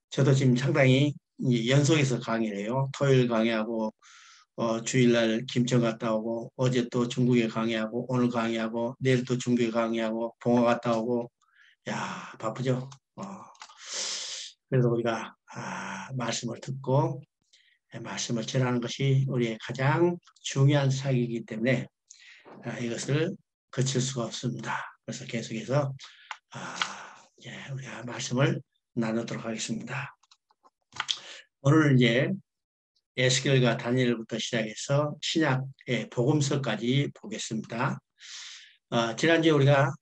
저도 지금 상당히 이제 연속해서 강의를 해요. 토요일 강의하고 주일날 김천 갔다 오고 어제 또 중국에 강의하고 오늘 강의하고 내일 또 중국에 강의하고 봉화 갔다 오고 야 바쁘죠. 그래서 우리가 말씀을 듣고 말씀을 전하는 것이 우리의 가장 중요한 사역이기 때문에 이것을 거칠 수가 없습니다. 그래서 계속해서 우리가 말씀을 나누도록 하겠습니다. 오늘 이제 에스겔과 다니엘부터 시작해서 신약의 복음서까지 보겠습니다. 지난주에 우리가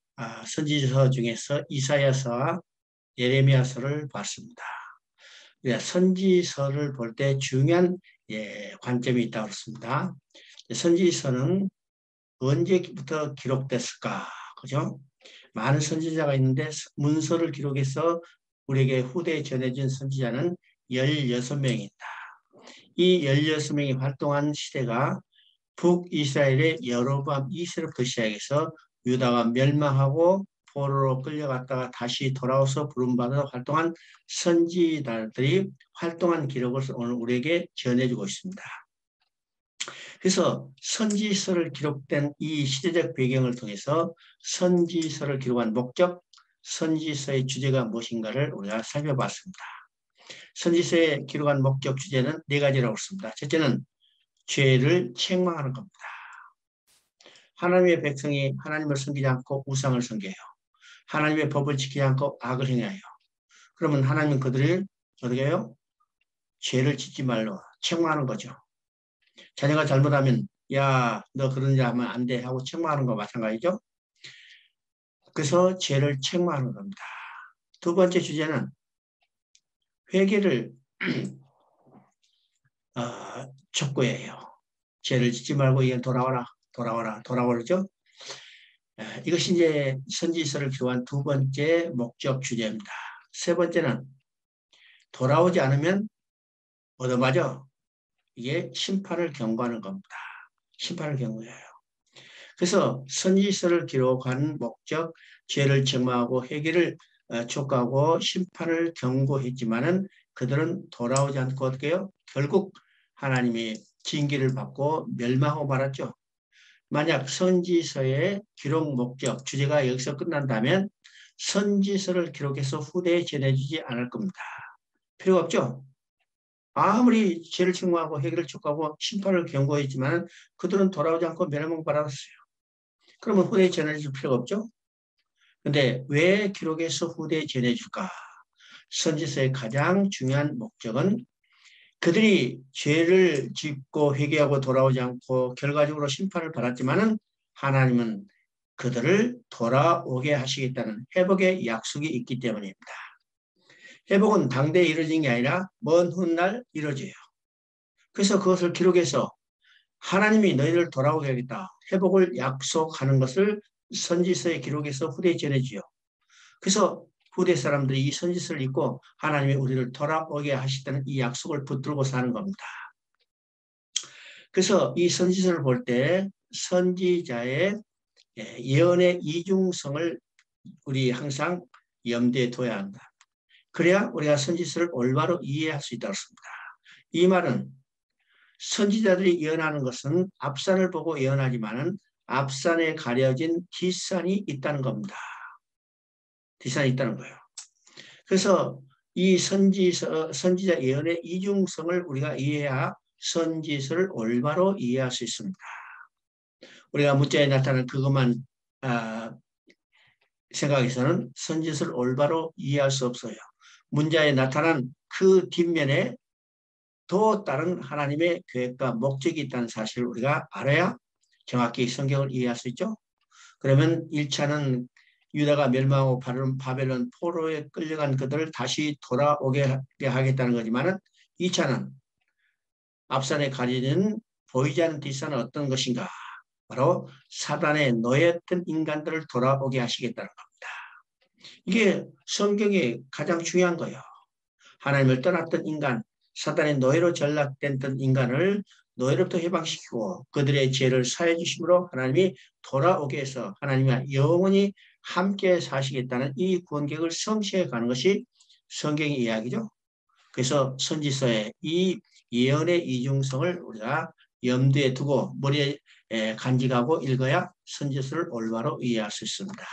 선지서 중에서 이사야서와 예레미야서를 봤습니다. 선지서를 볼 때 중요한 관점이 있다고 그랬습니다. 선지서는 언제부터 기록됐을까? 그죠? 많은 선지자가 있는데 문서를 기록해서 우리에게 후대에 전해진 선지자는 16명이다. 이 16명이 활동한 시대가 북이스라엘의 여로보암 2세로부터 시작해서 유다가 멸망하고 포로로 끌려갔다가 다시 돌아와서 부름받아 활동한 선지자들이 활동한 기록을 오늘 우리에게 전해주고 있습니다. 그래서 선지서를 기록된 이 시대적 배경을 통해서 선지서를 기록한 목적, 선지서의 주제가 무엇인가를 우리가 살펴봤습니다. 선지서에 기록한 목적 주제는 4가지라고 했습니다. 첫째는 죄를 책망하는 겁니다. 하나님의 백성이 하나님을 섬기지 않고 우상을 섬겨요. 하나님의 법을 지키지 않고 악을 행해요. 그러면 하나님은 그들을 어떻게 해요? 죄를 짓지 말로 책망하는 거죠. 자녀가 잘못하면 야, 너 그런 일 하면 안 돼 하고 책망하는 거 마찬가지죠. 그래서 죄를 책망하는 겁니다. 두 번째 주제는 회개를 촉구해요. 죄를 짓지 말고 이건 돌아와라 그러죠. 이것이 이제 선지서를 기록한 두 번째 목적 주제입니다. 세 번째는 돌아오지 않으면 얻어맞아. 이게 심판을 경고하는 겁니다. 심판을 경고해요. 그래서 선지서를 기록한 목적, 죄를 책망하고 회개를 촉구하고 심판을 경고했지만은 그들은 돌아오지 않고 어떻게 해요? 결국 하나님의 징계를 받고 멸망하고 말았죠. 만약 선지서의 기록 목적, 주제가 여기서 끝난다면 선지서를 기록해서 후대에 전해주지 않을 겁니다. 필요가 없죠? 아무리 죄를 책망하고 회개를 촉구하고 심판을 경고했지만 그들은 돌아오지 않고 멸망받았어요. 그러면 후대에 전해줄 필요가 없죠? 근데 왜 기록해서 후대에 전해줄까? 선지서의 가장 중요한 목적은 그들이 죄를 짓고 회개하고 돌아오지 않고 결과적으로 심판을 받았지만은 하나님은 그들을 돌아오게 하시겠다는 회복의 약속이 있기 때문입니다. 회복은 당대에 이루어진 게 아니라 먼 훗날 이루어져요. 그래서 그것을 기록해서 하나님이 너희를 돌아오게 하겠다. 회복을 약속하는 것을 선지서에 기록해서 후대에 전해지요. 그래서 후대 사람들이 이 선지서를 읽고 하나님이 우리를 돌아오게 하시다는 이 약속을 붙들고 사는 겁니다. 그래서 이 선지서를 볼 때 선지자의 예언의 이중성을 우리 항상 염두에 둬야 한다. 그래야 우리가 선지서를 올바로 이해할 수 있다고 했습니다. 이 말은 선지자들이 예언하는 것은 앞산을 보고 예언하지만은 앞산에 가려진 뒷산이 있다는 겁니다. 뒷산이 있다는 거예요. 그래서 이 선지자 예언의 이중성을 우리가 이해해야 선지서를 올바로 이해할 수 있습니다. 우리가 문자에 나타난 그것만 생각해서는 선지서를 올바로 이해할 수 없어요. 문자에 나타난 그 뒷면에 또 다른 하나님의 계획과 목적이 있다는 사실을 우리가 알아야 정확히 성경을 이해할 수 있죠. 그러면 1차는 유다가 멸망하고 바벨론 포로에 끌려간 그들을 다시 돌아오게 하겠다는 거지만 2차는 앞산에 가려진 보이지 않는 뒷산은 어떤 것인가? 바로 사단의 노예였던 인간들을 돌아오게 하시겠다는 겁니다. 이게 성경의 가장 중요한 거예요. 하나님을 떠났던 인간, 사단의 노예로 전락된 인간을 노예로부터 해방시키고 그들의 죄를 사해 주심으로 하나님이 돌아오게 해서 하나님과 영원히 함께 사시겠다는 이 구원 계획을 성취해 가는 것이 성경의 이야기죠. 그래서 선지서의 이 예언의 이중성을 우리가 염두에 두고 머리에 간직하고 읽어야 선지서를 올바로 이해할 수 있습니다.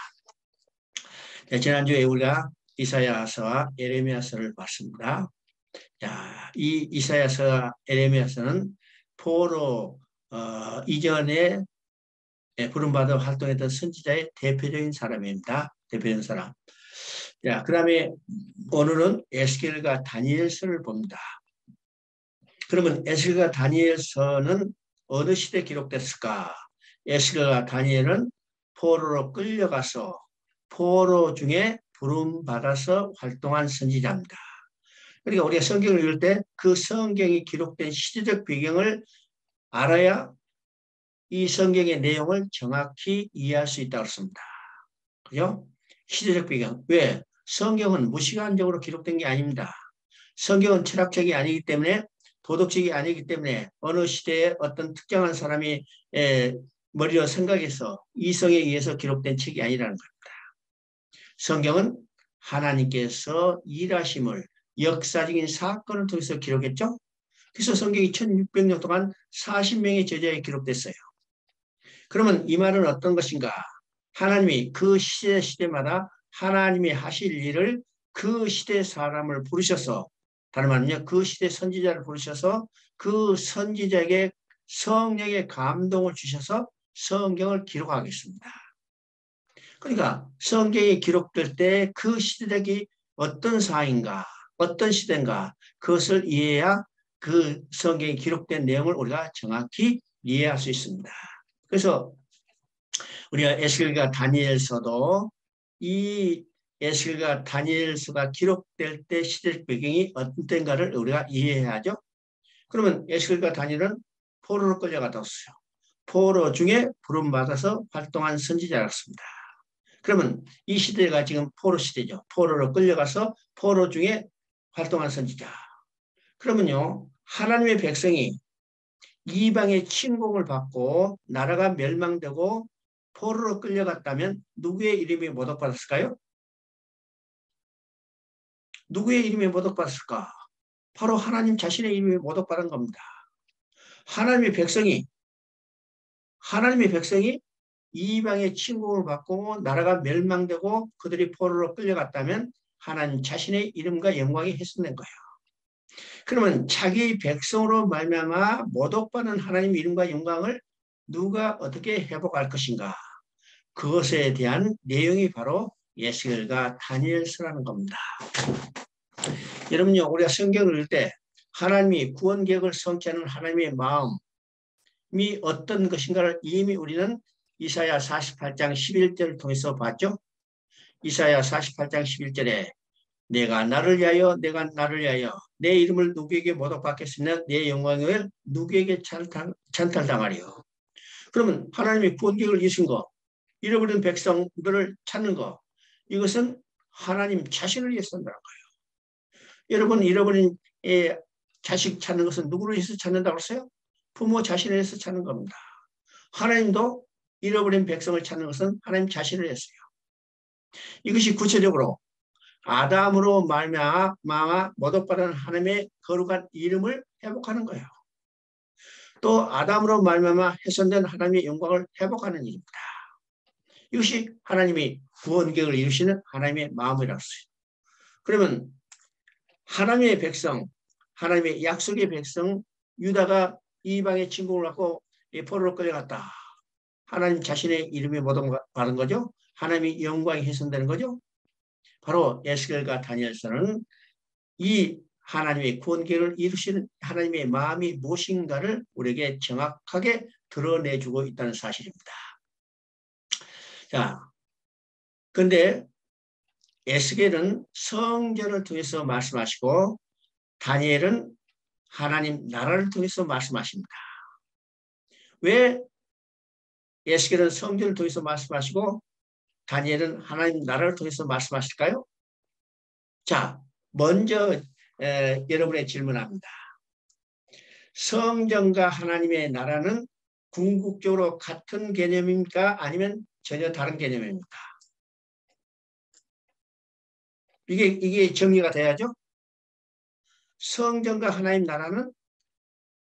네, 지난주에 우리가 이사야서와 에레미야서를 봤습니다. 자, 이 이사야서와 에레미야서는 포로 이전에 부름받아 활동했던 선지자의 대표적인 사람입니다. 대표적인 사람. 자, 그 다음에 오늘은 에스겔과 다니엘서를 봅니다. 그러면 에스겔과 다니엘서는 어느 시대에 기록됐을까? 에스겔과 다니엘은 포로로 끌려가서 포로 중에 부름받아서 활동한 선지자입니다. 그러니까 우리가 성경을 읽을 때 그 성경이 기록된 시대적 배경을 알아야 이 성경의 내용을 정확히 이해할 수 있다고 했습니다. 그죠? 시대적 배경. 왜? 성경은 무시간적으로 기록된 게 아닙니다. 성경은 철학책이 아니기 때문에 도덕책이 아니기 때문에 어느 시대에 어떤 특정한 사람이 머리로 생각해서 이성에 의해서 기록된 책이 아니라는 겁니다. 성경은 하나님께서 일하심을 역사적인 사건을 통해서 기록했죠. 그래서 성경이 1600년 동안 40명의 저자에 기록됐어요. 그러면 이 말은 어떤 것인가? 하나님이 그 시대마다 하나님이 하실 일을 그 시대 사람을 부르셔서, 다른 말은요, 그 시대 선지자를 부르셔서 그 선지자에게 성령의 감동을 주셔서 성경을 기록하겠습니다. 그러니까 성경이 기록될 때 그 시대적이 어떤 상황인가, 어떤 시대인가, 그것을 이해해야 그 성경이 기록된 내용을 우리가 정확히 이해할 수 있습니다. 그래서 우리가 에스겔과 다니엘서도 이 에스겔과 다니엘서가 기록될 때 시대적 배경이 어떤 때인가를 우리가 이해해야죠. 그러면 에스겔과 다니엘은 포로로 끌려갔다 왔어요. 포로 중에 부름받아서 활동한 선지자였습니다. 그러면 이 시대가 지금 포로 시대죠. 포로로 끌려가서 포로 중에 활동한 선지자. 그러면요, 하나님의 백성이 이방의 침공을 받고 나라가 멸망되고 포로로 끌려갔다면 누구의 이름이 모독받았을까요? 누구의 이름이 모독받았을까? 바로 하나님 자신의 이름이 모독받은 겁니다. 하나님의 백성이 이방의 침공을 받고 나라가 멸망되고 그들이 포로로 끌려갔다면 하나님 자신의 이름과 영광이 훼손된 거예요. 그러면 자기 백성으로 말미암아 모독받는 하나님의 이름과 영광을 누가 어떻게 회복할 것인가? 그것에 대한 내용이 바로 에스겔과 다니엘서라는 겁니다. 여러분요, 우리가 성경을 읽을 때 하나님이 구원 계획을 성취하는 하나님의 마음이 어떤 것인가를 이미 우리는 이사야 48장 11절을 통해서 봤죠. 이사야 48장 11절에 내가 나를 위하여 내 이름을 누구에게 모독받겠으며 내 영광을 누구에게 찬탈당하리요. 그러면 하나님이 구원 계획을 이루신 거, 잃어버린 백성들을 찾는 거, 이것은 하나님 자신을 위해서 한다는 거예요. 여러분 잃어버린 자식 찾는 것은 누구를 위해서 찾는다고 했어요? 부모 자신을 위해서 찾는 겁니다. 하나님도 잃어버린 백성을 찾는 것은 하나님 자신을 위해서요. 이것이 구체적으로 아담으로 말미암아 모독받은 하나님의 거룩한 이름을 회복하는 거예요. 또 아담으로 말미암아 훼손된 하나님의 영광을 회복하는 일입니다. 이것이 하나님이 구원 계획을 이루시는 하나님의 마음이라고 했어요. 그러면 하나님의 백성, 하나님의 약속의 백성 유다가 이방의 침공을 받고 포로로 끌려갔다. 하나님 자신의 이름이 모독받은 거죠. 하나님의 영광이 훼손되는 거죠. 바로 에스겔과 다니엘서는 이 하나님의 구원 계획을 이루시는 하나님의 마음이 무엇인가를 우리에게 정확하게 드러내주고 있다는 사실입니다. 자, 그런데 에스겔은 성전을 통해서 말씀하시고 다니엘은 하나님 나라를 통해서 말씀하십니다. 왜 에스겔은 성전을 통해서 말씀하시고 다니엘은 하나님 나라를 통해서 말씀하실까요? 자, 먼저 여러분의 질문합니다. 성전과 하나님의 나라는 궁극적으로 같은 개념입니까? 아니면 전혀 다른 개념입니까? 이게 정리가 돼야죠. 성전과 하나님 나라는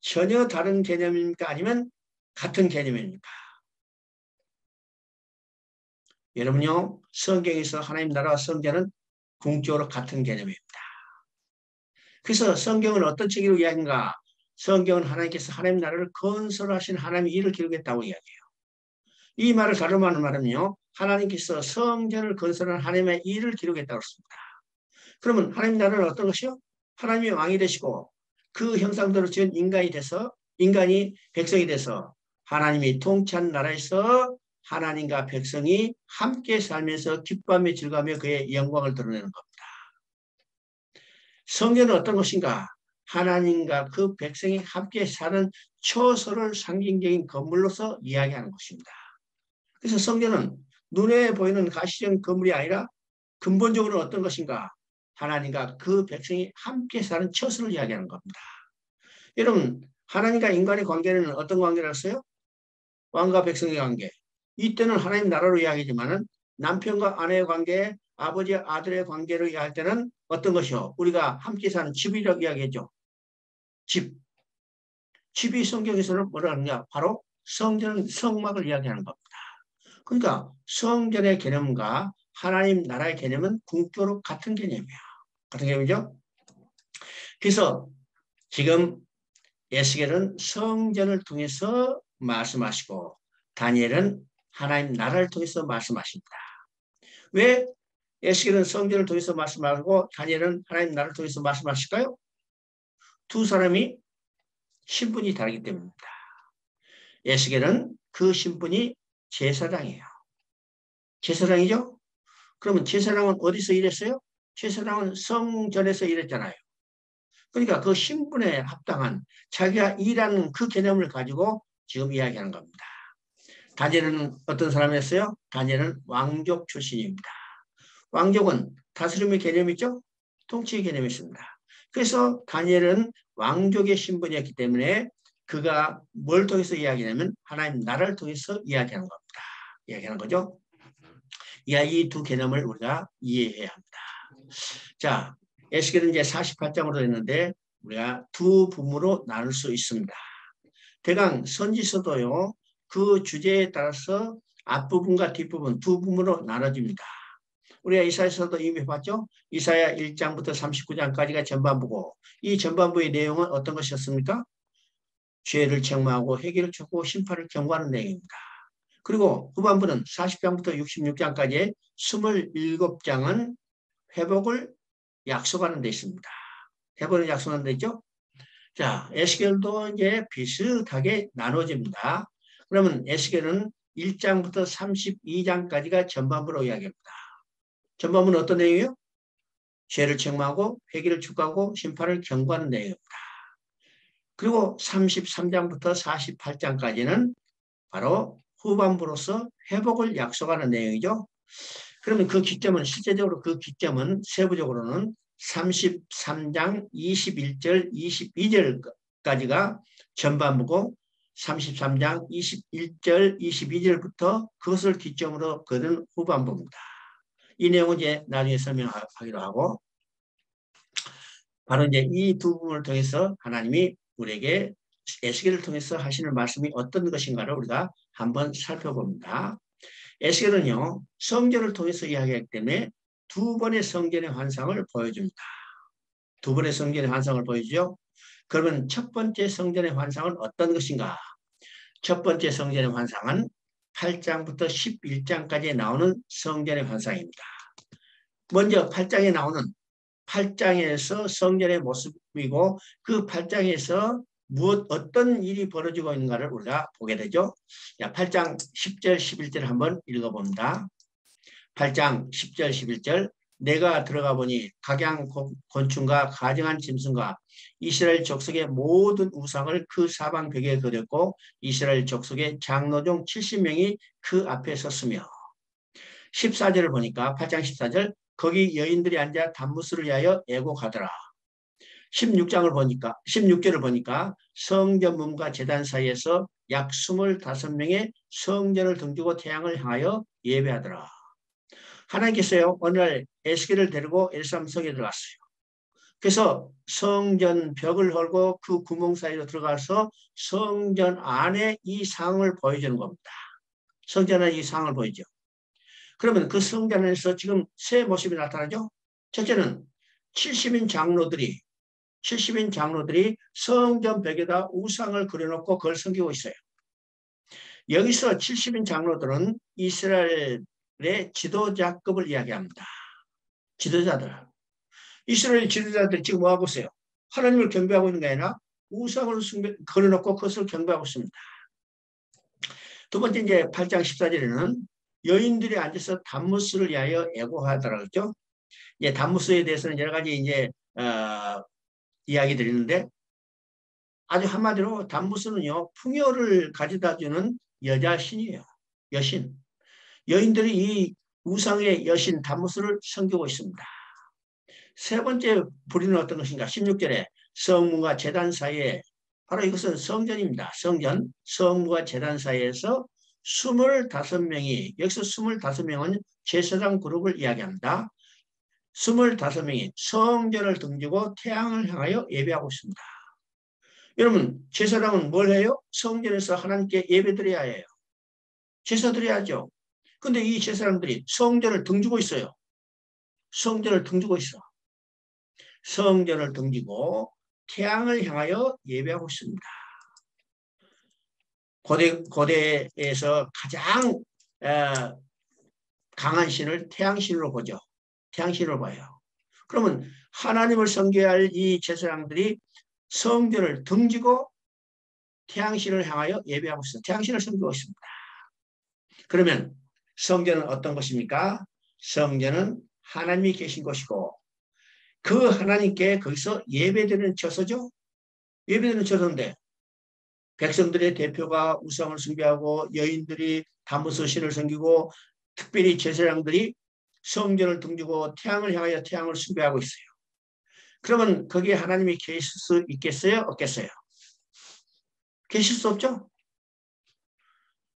전혀 다른 개념입니까? 아니면 같은 개념입니까? 여러분요, 성경에서 하나님 나라와 성전은 궁극적으로 같은 개념입니다. 그래서 성경은 어떤 책으로 이야기인가? 성경은 하나님께서 하나님 나라를 건설하신 하나님의 일을 기록했다고 이야기해요. 이 말을 가름하는 말은요, 하나님께서 성전을 건설한 하나님의 일을 기록했다고 했습니다. 그러면 하나님 나라는 어떤 것이요? 하나님의 왕이 되시고 그 형상대로 지은 인간이 돼서 인간이 백성이 돼서 하나님이 통치한 나라에서 하나님과 백성이 함께 살면서 기뻐하며 즐거워하며 그의 영광을 드러내는 겁니다. 성전은 어떤 것인가? 하나님과 그 백성이 함께 사는 처소를 상징적인 건물로서 이야기하는 것입니다. 그래서 성전은 눈에 보이는 가시적 건물이 아니라 근본적으로 어떤 것인가? 하나님과 그 백성이 함께 사는 처소를 이야기하는 겁니다. 여러분, 하나님과 인간의 관계는 어떤 관계라고 했어요? 왕과 백성의 관계. 이때는 하나님 나라로 이야기지만은 남편과 아내의 관계, 아버지와 아들의 관계로 이야기할 때는 어떤 것이요? 우리가 함께 사는 집이라고 이야기했죠. 집. 집이 성경에서는 뭐라 하느냐? 바로 성전, 성막을 이야기하는 겁니다. 그러니까 성전의 개념과 하나님 나라의 개념은 궁극적으로 같은 개념이야. 같은 개념이죠? 그래서 지금 에스겔은 성전을 통해서 말씀하시고 다니엘은 하나님 나라를 통해서 말씀하십니다. 왜 에스겔은 성전을 통해서 말씀하고 다니엘은 하나님 나라를 통해서 말씀하실까요? 두 사람이 신분이 다르기 때문입니다. 에스겔은 그 신분이 제사장이에요. 제사장이죠? 그러면 제사장은 어디서 일했어요? 제사장은 성전에서 일했잖아요. 그러니까 그 신분에 합당한 자기가 일하는 그 개념을 가지고 지금 이야기하는 겁니다. 다니엘은 어떤 사람이었어요? 다니엘은 왕족 출신입니다. 왕족은 다스림의 개념이 있죠? 통치의 개념이 있습니다. 그래서 다니엘은 왕족의 신분이었기 때문에 그가 뭘 통해서 이야기하냐면 하나님 나라를 통해서 이야기하는 겁니다. 이야기하는 거죠. 이 두 개념을 우리가 이해해야 합니다. 자, 에스겔은 이제 48장으로 됐는데 우리가 두 부분으로 나눌 수 있습니다. 대강 선지서도요, 그 주제에 따라서 앞부분과 뒷부분 두 부분으로 나눠집니다. 우리가 이사야서도 이미 봤죠? 이사야 1장부터 39장까지가 전반부고 이 전반부의 내용은 어떤 것이었습니까? 죄를 책망하고 회개를 쫓고 심판을 경고하는 내용입니다. 그리고 후반부는 40장부터 66장까지의 27장은 회복을 약속하는 데 있습니다. 회복을 약속하는 데 있죠? 자, 에스겔도 이제 비슷하게 나눠집니다. 그러면 에스겔은 1장부터 32장까지가 전반부로 이야기합니다. 전반부는 어떤 내용이에요? 죄를 책망하고 회개를 축구하고 심판을 경고하는 내용입니다. 그리고 33장부터 48장까지는 바로 후반부로서 회복을 약속하는 내용이죠. 그러면 그 기점은 실제적으로 그 기점은 세부적으로는 33장 21절 22절까지가 전반부고 33장 21절 22절부터 그것을 기점으로 거둔 후반부입니다. 이 내용은 이제 나중에 설명하기로 하고 바로 이제 이 두 부분을 통해서 하나님이 우리에게 에스겔을 통해서 하시는 말씀이 어떤 것인가를 우리가 한번 살펴봅니다. 에스겔은요, 성전을 통해서 이야기하기 때문에 두 번의 성전의 환상을 보여줍니다. 두 번의 성전의 환상을 보여주죠. 그러면 첫 번째 성전의 환상은 어떤 것인가? 첫 번째 성전의 환상은 8장부터 11장까지 나오는 성전의 환상입니다. 먼저 8장에 나오는 8장에서 성전의 모습이고 그 8장에서 어떤 일이 벌어지고 있는가를 우리가 보게 되죠. 8장 10절 11절 한번 읽어봅니다. 8장 10절 11절 내가 들어가 보니 각양 곤충과 가증한 짐승과 이스라엘 족속의 모든 우상을 그 사방 벽에 그렸고 이스라엘 족속의 장로중 70명이 그 앞에 섰으며 14절을 보니까 8장 14절 거기 여인들이 앉아 단무스를 위하여 애곡하더라. 16절을 보니까 성전 문과 제단 사이에서 약 25명의 성전을 등지고 태양을 향하여 예배하더라. 하나님께서요 오늘 에스겔을 데리고 예루살렘 성에 들어갔어요. 그래서 성전 벽을 헐고 그 구멍 사이로 들어가서 성전 안에 이 상을 보여주는 겁니다. 성전 안에 이 상을 보이죠. 그러면 그 성전 안에서 지금 세 모습이 나타나죠. 첫째는 70인 장로들이 성전 벽에다 우상을 그려놓고 그걸 섬기고 있어요. 여기서 70인 장로들은 이스라엘의 지도자급을 이야기합니다. 지도자들. 이스라엘 지도자들이 지금 뭐하고 있어요? 하나님을 경배하고 있는 게 아니라 우상을 그려놓고 그것을 경배하고 있습니다. 두 번째 이제 8장 14절에는 여인들이 앉아서 단무스를 위하여 애고하더라 그랬죠. 이제 단무스에 대해서는 여러 가지 이제 이야기 드리는데 아주 한마디로 단무스는요 풍요를 가져다 주는 여자 신이에요. 여신. 여인들이 이 우상의 여신 단무스를 섬기고 있습니다. 세 번째 부리는 어떤 것인가? 16절에 성문과 제단 사이에 바로 이것은 성전입니다. 성전, 성문과 제단 사이에서 25명이 여기서 25명은 제사장 그룹을 이야기합니다. 25명이 성전을 등지고 태양을 향하여 예배하고 있습니다. 여러분 제사장은 뭘 해요? 성전에서 하나님께 예배드려야 해요. 제사드려야죠. 근데 이 제사장들이 성전을 등지고 있어요. 성전을 등지고 있어. 성전을 등지고 태양을 향하여 예배하고 있습니다. 고대에서 가장 강한 신을 태양신으로 보죠. 태양신으로 봐요. 그러면 하나님을 섬겨야 할 이 제사장들이 성전을 등지고 태양신을 향하여 예배하고 있습니다. 태양신을 섬기고 있습니다. 그러면 성전은 어떤 것입니까? 성전은 하나님이 계신 곳이고 그 하나님께 거기서 예배드리는 처소죠. 예배드리는 처소인데 백성들의 대표가 우상을 숭배하고 여인들이 단무스 신을 섬기고 특별히 제사장들이 성전을 등지고 태양을 향하여 태양을 숭배하고 있어요. 그러면 거기에 하나님이 계실 수 있겠어요? 없겠어요? 계실 수 없죠?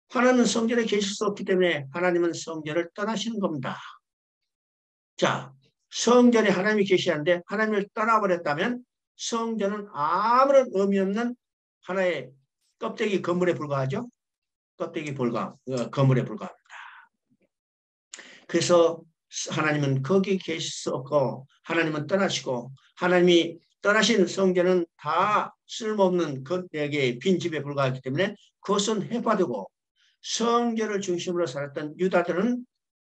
하나님은 성전에 계실 수 없기 때문에 하나님은 성전을 떠나시는 겁니다. 자, 성전에 하나님이 계시는데 하나님을 떠나버렸다면 성전은 아무런 의미 없는 하나의 껍데기 건물에 불과하죠. 건물에 불과합니다. 그래서 하나님은 거기 계실 수 없고 하나님은 떠나시고 하나님이 떠나신 성전은 다 쓸모없는 빈 집에 불과하기 때문에 그것은 해파되고 성전을 중심으로 살았던 유다들은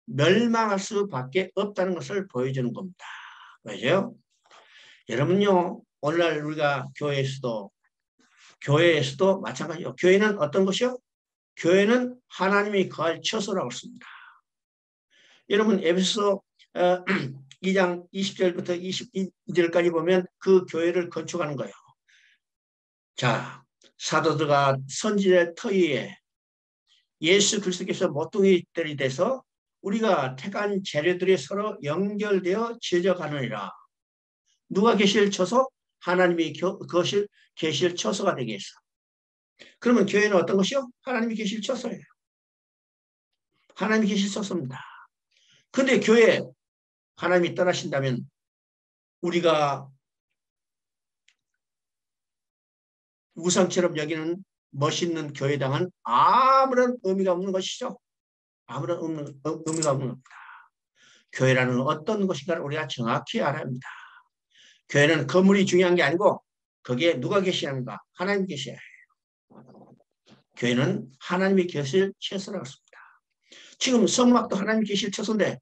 멸망할 수밖에 없다는 것을 보여주는 겁니다. 왜죠? 여러분요 오늘날 우리가 교회에서도 마찬가지요. 교회는 어떤 것이요? 교회는 하나님이 거할 처소라고 했습니다. 여러분 에베소 2장 20절부터 22절까지 보면 그 교회를 건축하는 거예요. 자, 사도들과 선지자의 터 위에 예수 그리스도께서 모퉁이들이 돼서 우리가 택한 재료들이 서로 연결되어 지어져 가느니라. 누가 계실 처소? 하나님이 계실 처소가 되게 했어. 그러면 교회는 어떤 것이요? 하나님이 계실 처소예요. 하나님이 계실 처소입니다. 근데 교회 하나님이 떠나신다면 우리가 우상처럼 여기는 멋있는 교회당은 아무런 의미가 없는 것이죠. 아무런 의미가 없는 겁니다. 교회라는 어떤 것인가를 우리가 정확히 알아야 합니다. 교회는 건물이 중요한 게 아니고 거기에 누가 계시는가? 하나님 계셔야 해요. 교회는 하나님이 계실 처소라고 했습니다. 지금 성막도 하나님 계실 처소인데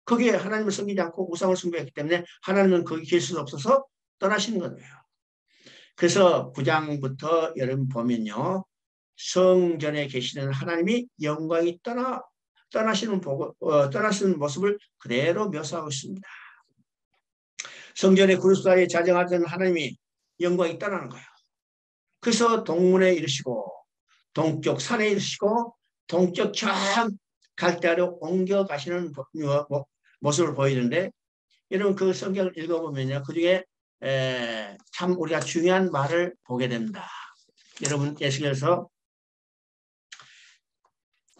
거기에 하나님을 섬기지 않고 우상을 숭배했기 때문에 하나님은 거기 계실 수 없어서 떠나시는 거예요. 그래서 9장부터 여러분 보면요. 성전에 계시는 하나님이 영광이 떠나시는 모습을 그대로 묘사하고 있습니다. 성전의 그룹 사이에 자정하던 하나님이 영광이 떠나는 거예요. 그래서 동문에 이르시고 동쪽 산에 이르시고 동쪽 저 갈대아로 옮겨 가시는 모습을 보이는데 여러분 그 성경을 읽어보면요. 그중에 참 우리가 중요한 말을 보게 됩니다. 여러분 에스겔서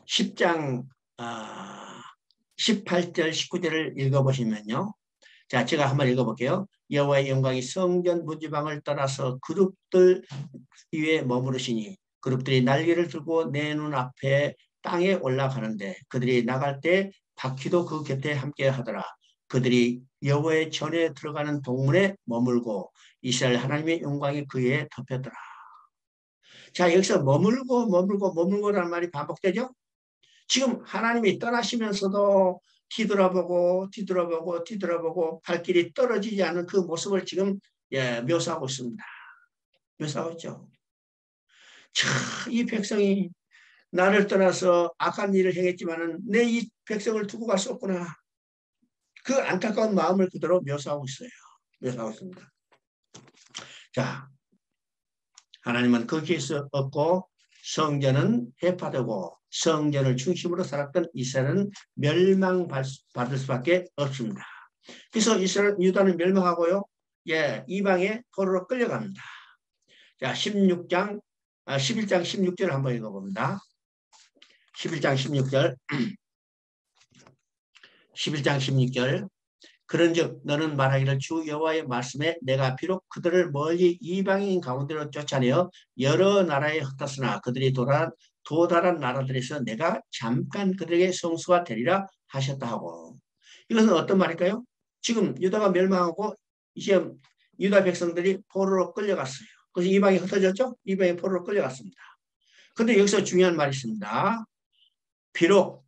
10장 18절, 19절을 읽어보시면요. 자, 제가 한번 읽어볼게요. 여호와의 영광이 성전 문지방을 떠나서 그룹들 위에 머무르시니 그룹들이 날개를 들고 내 눈앞에 땅에 올라가는데 그들이 나갈 때 바퀴도 그 곁에 함께 하더라. 그들이 여호와의 전에 들어가는 동문에 머물고 이스라엘 하나님의 영광이 그에 덮였더라. 자, 여기서 머물고라는 말이 반복되죠? 지금 하나님이 떠나시면서도 뒤돌아보고 발길이 떨어지지 않는 그 모습을 지금 묘사하고 있습니다. 묘사하고 있죠. 참, 이 백성이 나를 떠나서 악한 일을 행했지만은 내 이 백성을 두고 갈 수 없구나. 그 안타까운 마음을 그대로 묘사하고 있어요. 묘사하고 있습니다. 자, 하나님은 거기에 없고 성전은 해파되고 성전을 중심으로 살았던 이스라엘은 멸망받을 수밖에 없습니다. 그래서 유다는 멸망하고요. 이방에 포로로 끌려갑니다. 자, 11장 16절 한번 읽어봅니다. 11장 16절. 11장 16절. 그런즉 너는 말하기를 주 여호와의 말씀에 내가 비록 그들을 멀리 이방인 가운데로 쫓아내어 여러 나라에 흩었으나 그들이 도달한 나라들에서 내가 잠깐 그들에게 성수가 되리라 하셨다 하고. 이것은 어떤 말일까요? 지금 유다가 멸망하고 이제 유다 백성들이 포로로 끌려갔어요. 그래서 이방이 흩어졌죠? 이방이 포로로 끌려갔습니다. 그런데 여기서 중요한 말이 있습니다. 비록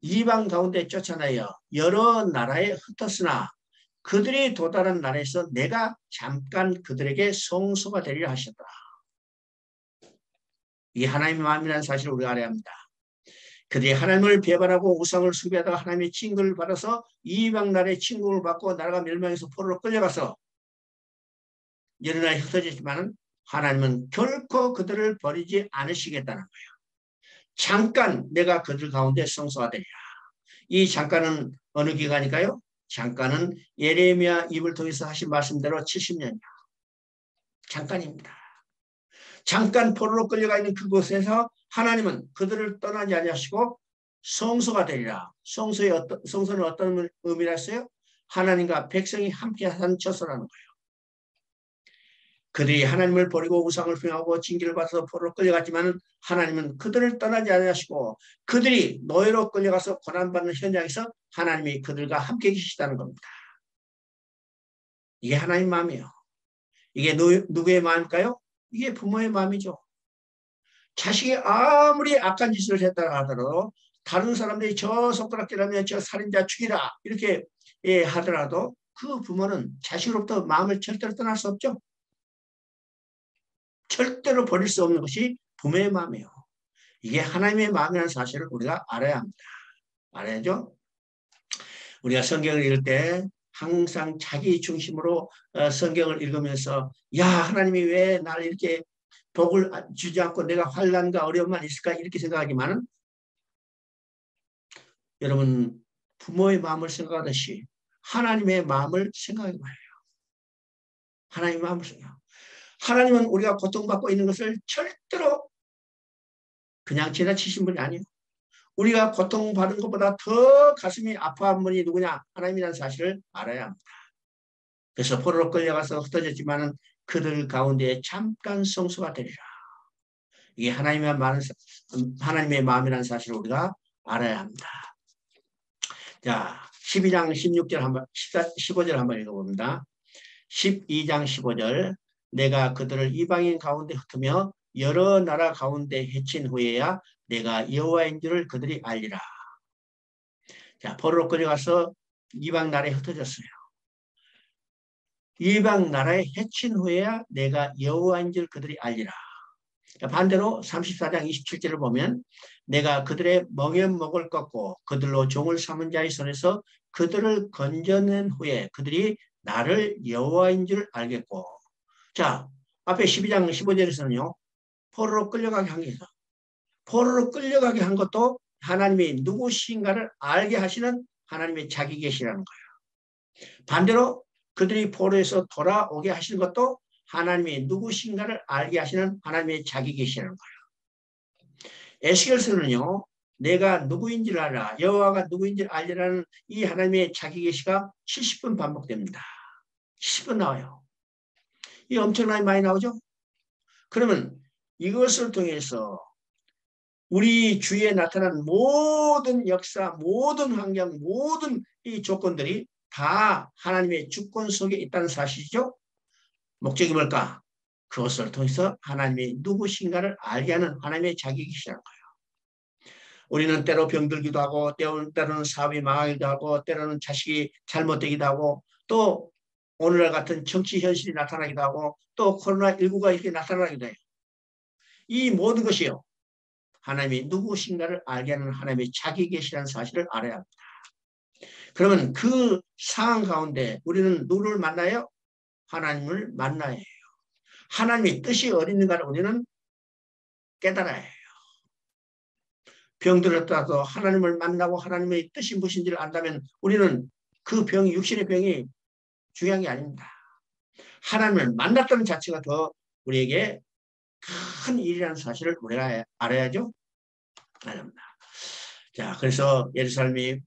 이방 가운데 쫓아내어 여러 나라에 흩었으나 그들이 도달한 나라에서 내가 잠깐 그들에게 성소가 되리라 하셨더라. 이 하나님의 마음이라는 사실을 우리가 알아야 합니다. 그들이 하나님을 배반하고 우상을 숭배하다가 하나님의 징벌을 받아서 이방 나라의 징벌을 받고 나라가 멸망해서 포로로 끌려가서 여러 나라에 흩어졌지만 하나님은 결코 그들을 버리지 않으시겠다는 거예요. 잠깐 내가 그들 가운데 성소가 되리라. 이 잠깐은 어느 기간일까요? 잠깐은 예레미야 입을 통해서 하신 말씀대로 70년이요. 잠깐입니다. 잠깐 포로로 끌려가 있는 그곳에서 하나님은 그들을 떠나지 아니하시고 성소가 되리라. 성소는 어떤 의미라 했어요? 하나님과 백성이 함께 한 처소라는 거예요. 그들이 하나님을 버리고 우상을 숭배하고 징계를 받아서 포로로 끌려갔지만 하나님은 그들을 떠나지 않으시고 그들이 노예로 끌려가서 고난받는 현장에서 하나님이 그들과 함께 계시다는 겁니다. 이게 하나님의 마음이에요. 이게 누구의 마음일까요? 이게 부모의 마음이죠. 자식이 아무리 악한 짓을 했다 하더라도 다른 사람들이 저 손가락질하면 저 살인자 죽이라 이렇게 하더라도 그 부모는 자식으로부터 마음을 절대로 떠날 수 없죠. 절대로 버릴 수 없는 것이 부모의 마음이에요. 이게 하나님의 마음이라는 사실을 우리가 알아야 합니다. 알아야죠? 우리가 성경을 읽을 때 항상 자기 중심으로 성경을 읽으면서 야 하나님이 왜 나를 이렇게 복을 주지 않고 내가 환난과 어려움만 있을까 이렇게 생각하지만은 여러분 부모의 마음을 생각하듯이 하나님의 마음을 생각하기 바라요. 하나님의 마음을 생각해요. 하나님은 우리가 고통받고 있는 것을 절대로 그냥 지나치신 분이 아니에요. 우리가 고통받은 것보다 더 가슴이 아파한 분이 누구냐? 하나님이라는 사실을 알아야 합니다. 그래서 포로로 끌려가서 흩어졌지만 그들 가운데 잠깐 성소가 되리라. 이게 하나님의 마음이라는 사실을 우리가 알아야 합니다. 자, 12장 16절 15절 한번 읽어봅니다. 12장 15절 내가 그들을 이방인 가운데 흩으며 여러 나라 가운데 해친 후에야 내가 여호와인 줄을 그들이 알리라. 자, 포로로 끌려가서 이방 나라에 흩어졌어요. 이방 나라에 해친 후에야 내가 여호와인 줄 그들이 알리라. 자, 반대로 34장 27절을 보면 내가 그들의 멍에목을 꺾고 그들로 종을 삼은 자의 손에서 그들을 건져낸 후에 그들이 나를 여호와인 줄 알겠고. 자, 앞에 12장 15절에서는요. 포로로 끌려가게 한 게 있어. 포로로 끌려가게 한 것도 하나님이 누구신가를 알게 하시는 하나님의 자기 계시라는 거예요. 반대로 그들이 포로에서 돌아오게 하시는 것도 하나님이 누구신가를 알게 하시는 하나님의 자기 계시라는 거예요. 에스겔서는요. 내가 누구인지를 알아. 여호와가 누구인지를 알리라는 이 하나님의 자기 계시가 70번 반복됩니다. 70번 나와요. 이 엄청나게 많이 나오죠? 그러면 이것을 통해서 우리 주위에 나타난 모든 역사, 모든 환경, 모든 이 조건들이 다 하나님의 주권 속에 있다는 사실이죠. 목적이 뭘까? 그것을 통해서 하나님이 누구신가를 알게 하는 하나님의 자기 계시라는 거예요. 우리는 때로 병들기도 하고 때로는 사업이 망하기도 하고 때로는 자식이 잘못되기도 하고 또 오늘날 같은 정치 현실이 나타나기도 하고 또 코로나19가 이렇게 나타나기도 해요. 이 모든 것이요. 하나님이 누구신가를 알게 하는 하나님의 자기 계시라는 사실을 알아야 합니다. 그러면 그 상황 가운데 우리는 누구를 만나요? 하나님을 만나야 해요. 하나님의 뜻이 어디 있는가를 우리는 깨달아야 해요. 병들었다도 하나님을 만나고 하나님의 뜻이 무엇인지를 안다면 우리는 그 병이 육신의 병이 중요한 게 아닙니다. 하나님을 만났다는 자체가 더 우리에게 큰 일이라는 사실을 우리가 알아야죠. 알아합니다. 자, 그래서 예루살렘이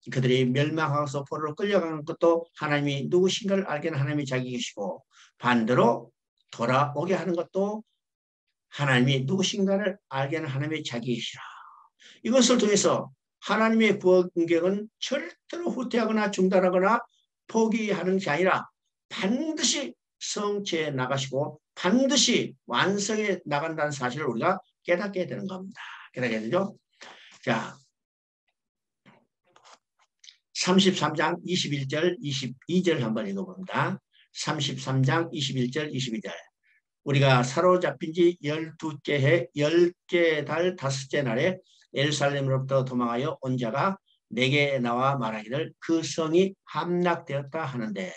그들이 멸망하고서 포로로 끌려가는 것도 하나님이 누구신가를 알게 하는 하나님이 자기 계시고 반대로 돌아오게 하는 것도 하나님이 누구신가를 알게 하는 하나님의 자기 계시라. 이것을 통해서 하나님의 구원 공격은 절대로 후퇴하거나 중단하거나 포기하는 게 아니라 반드시 성취해 나가시고 반드시 완성해 나간다는 사실을 우리가 깨닫게 되는 겁니다. 깨닫게 되죠? 자, 33장 21절, 22절 한번 읽어봅니다. 33장 21절, 22절. 우리가 사로잡힌 지 12째 해 10개 달 5째 날에 예루살렘으로부터 도망하여 온 자가 내게 나와 말하기를 그 성이 함락되었다 하는데,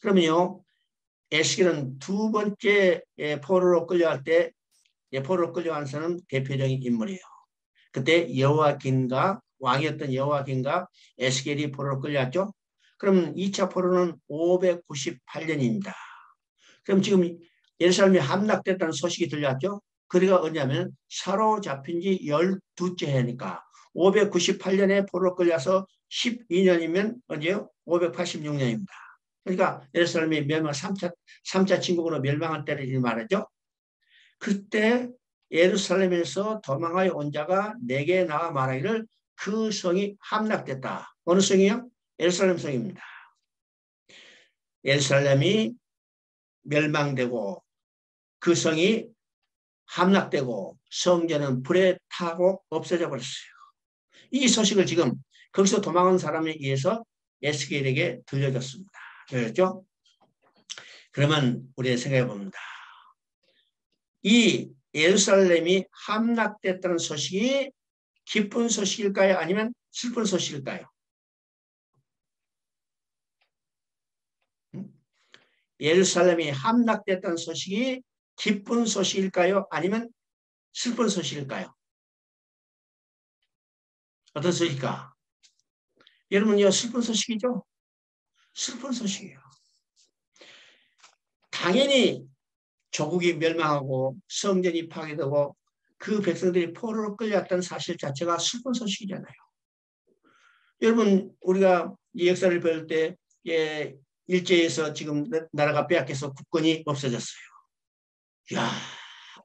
그러면요, 에스겔은 두 번째 포로로 끌려갈 때 포로로 끌려간 사람은 대표적인 인물이에요. 그때 여호야긴과 왕이었던 여호야긴과 에스겔이 포로로 끌려왔죠. 그럼 2차 포로는 598년입니다. 그럼 지금 예루살렘이 함락됐다는 소식이 들려왔죠. 그리가 언제냐면 사로잡힌 지 12째 해니까 598년에 포로로 끌려서 12년이면 언제요? 586년입니다. 그러니까 예루살렘이 멸망 3차 침공으로 멸망한 때를 말하죠. 그때 예루살렘에서 도망하여 온 자가 내게 나와 말하기를 그 성이 함락됐다. 어느 성이요? 예루살렘 성입니다. 예루살렘이 멸망되고 그 성이 함락되고 성전은 불에 타고 없어져 버렸어요. 이 소식을 지금 거기서 도망한 사람에 의해서 에스겔에게 들려줬습니다. 그렇죠? 그러면 우리가 생각해 봅니다. 이 예루살렘이 함락됐다는 소식이 기쁜 소식일까요? 아니면 슬픈 소식일까요? 예루살렘이 함락됐다는 소식이 기쁜 소식일까요? 아니면 슬픈 소식일까요? 어떤 소식일까? 여러분요, 슬픈 소식이죠? 슬픈 소식이에요. 당연히 조국이 멸망하고 성전이 파괴되고 그 백성들이 포로로 끌려왔다는 사실 자체가 슬픈 소식이잖아요. 여러분, 우리가 이 역사를 볼 때 일제에서 지금 나라가 빼앗겨서 국권이 없어졌어요. 이야,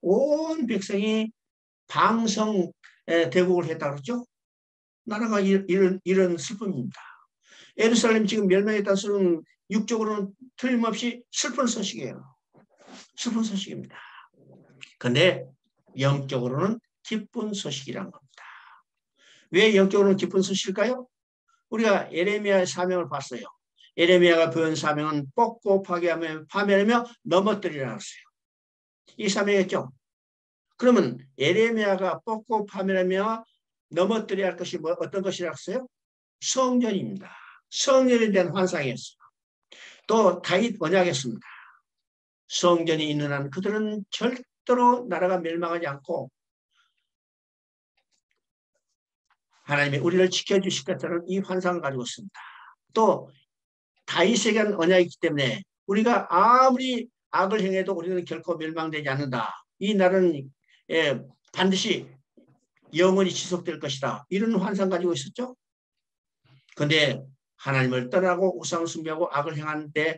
온 백성이 방성 대국을 했다 그랬죠? 나라가 이런 슬픔입니다. 예루살렘 지금 멸망했다는 소리는 육적으로는 틀림없이 슬픈 소식이에요. 슬픈 소식입니다. 그런데 영적으로는 기쁜 소식이란 겁니다. 왜 영적으로는 기쁜 소식일까요? 우리가 예레미야의 사명을 봤어요. 예레미야가 보인 사명은 뽑고 파괴하며 파멸하며 넘어뜨리라고 했어요. 이 사명이었죠. 그러면 예레미야가 뽑고 파멸하며 넘어뜨려야 할 것이 어떤 것이라고 했어요? 성전입니다. 성전에 대한 환상이었어요. 또 다윗 언약이었습니다. 성전이 있는 한 그들은 절대로 나라가 멸망하지 않고 하나님이 우리를 지켜주실 것처럼 이 환상을 가지고 있습니다. 또 다윗에게 한 언약이기 때문에 우리가 아무리 악을 행해도 우리는 결코 멸망되지 않는다. 이 날은 반드시 영원히 지속될 것이다. 이런 환상 가지고 있었죠. 근데 하나님을 떠나고 우상 숭배하고 악을 행하는데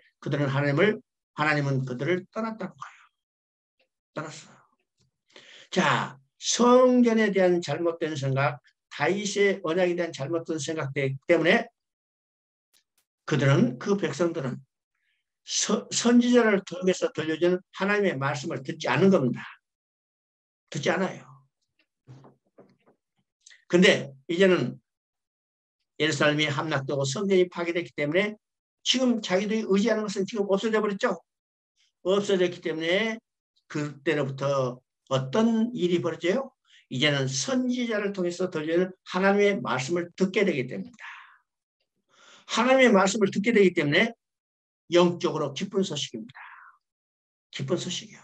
하나님은 그들을 떠났다는 거예요. 떠났어요. 자, 성전에 대한 잘못된 생각, 다윗의 언약에 대한 잘못된 생각 때문에 그 백성들은 선지자를 통해서 들려준 하나님의 말씀을 듣지 않은 겁니다. 듣지 않아요. 근데 이제는 예루살렘이 함락되고 성전이 파괴됐기 때문에 지금 자기들이 의지하는 것은 지금 없어져 버렸죠. 없어졌기 때문에 그때로부터 어떤 일이 벌어져요? 이제는 선지자를 통해서 들려는 하나님의 말씀을 듣게 되기 때문입니다. 하나님의 말씀을 듣게 되기 때문에 영적으로 기쁜 소식입니다. 기쁜 소식이요.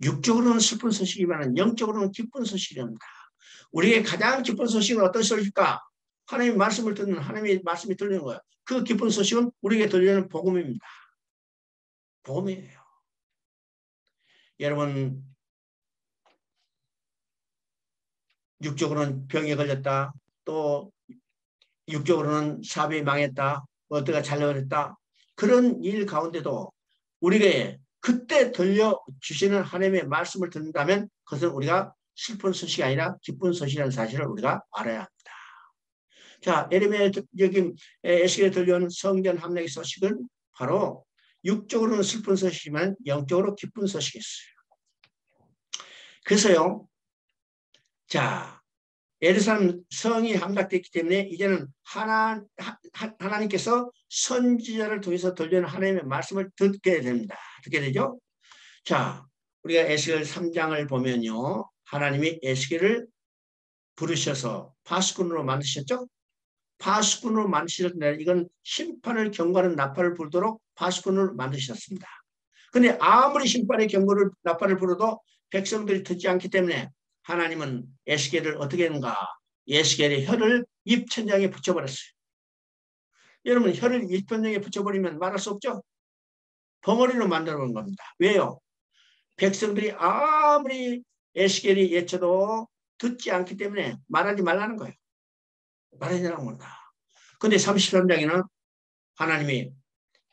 육적으로는 슬픈 소식이지만 영적으로는 기쁜 소식입니다. 우리의 가장 기쁜 소식은 어떤 소식일까? 하나님의 말씀을 듣는 하나님의 말씀이 들리는 거예요. 그 기쁜 소식은 우리에게 들리는 복음입니다. 복음이에요. 여러분 육적으로는 병에 걸렸다. 또 육적으로는 사업이 망했다. 어디가 잘려버렸다. 그런 일 가운데도 우리에게 그때 들려주시는 하나님의 말씀을 듣는다면 그것은 우리가 슬픈 소식이 아니라 기쁜 소식이라는 사실을 우리가 알아야 합니다. 자, 예레미야 여기 에스겔에 들려온 성전 함락의 소식은 바로 육적으로는 슬픈 소식이지만 영적으로 기쁜 소식이었어요. 그래서요. 자, 예루살렘 성이 함락됐기 때문에 이제는 하나님께서 선지자를 통해서 들려는 하나님의 말씀을 듣게 됩니다. 듣게 되죠? 자, 우리가 에스겔 3장을 보면요. 하나님이 에스겔을 부르셔서 파수꾼으로 만드셨죠? 파수꾼으로 만드셨는데 이건 심판을 경고하는 나팔을 불도록 파수꾼을 만드셨습니다. 근데 아무리 심판의 경고를 나팔을 불어도 백성들이 듣지 않기 때문에 하나님은 에스겔을 어떻게 했는가? 에스겔의 혀를 입천장에 붙여버렸어요. 여러분 혀를 입천장에 붙여버리면 말할 수 없죠? 벙어리로 만들어본 겁니다. 왜요? 백성들이 아무리 에스겔이 예쳐도 듣지 않기 때문에 말하지 말라는 거예요. 말하지 말라는 겁니다. 근데 33장에는 하나님이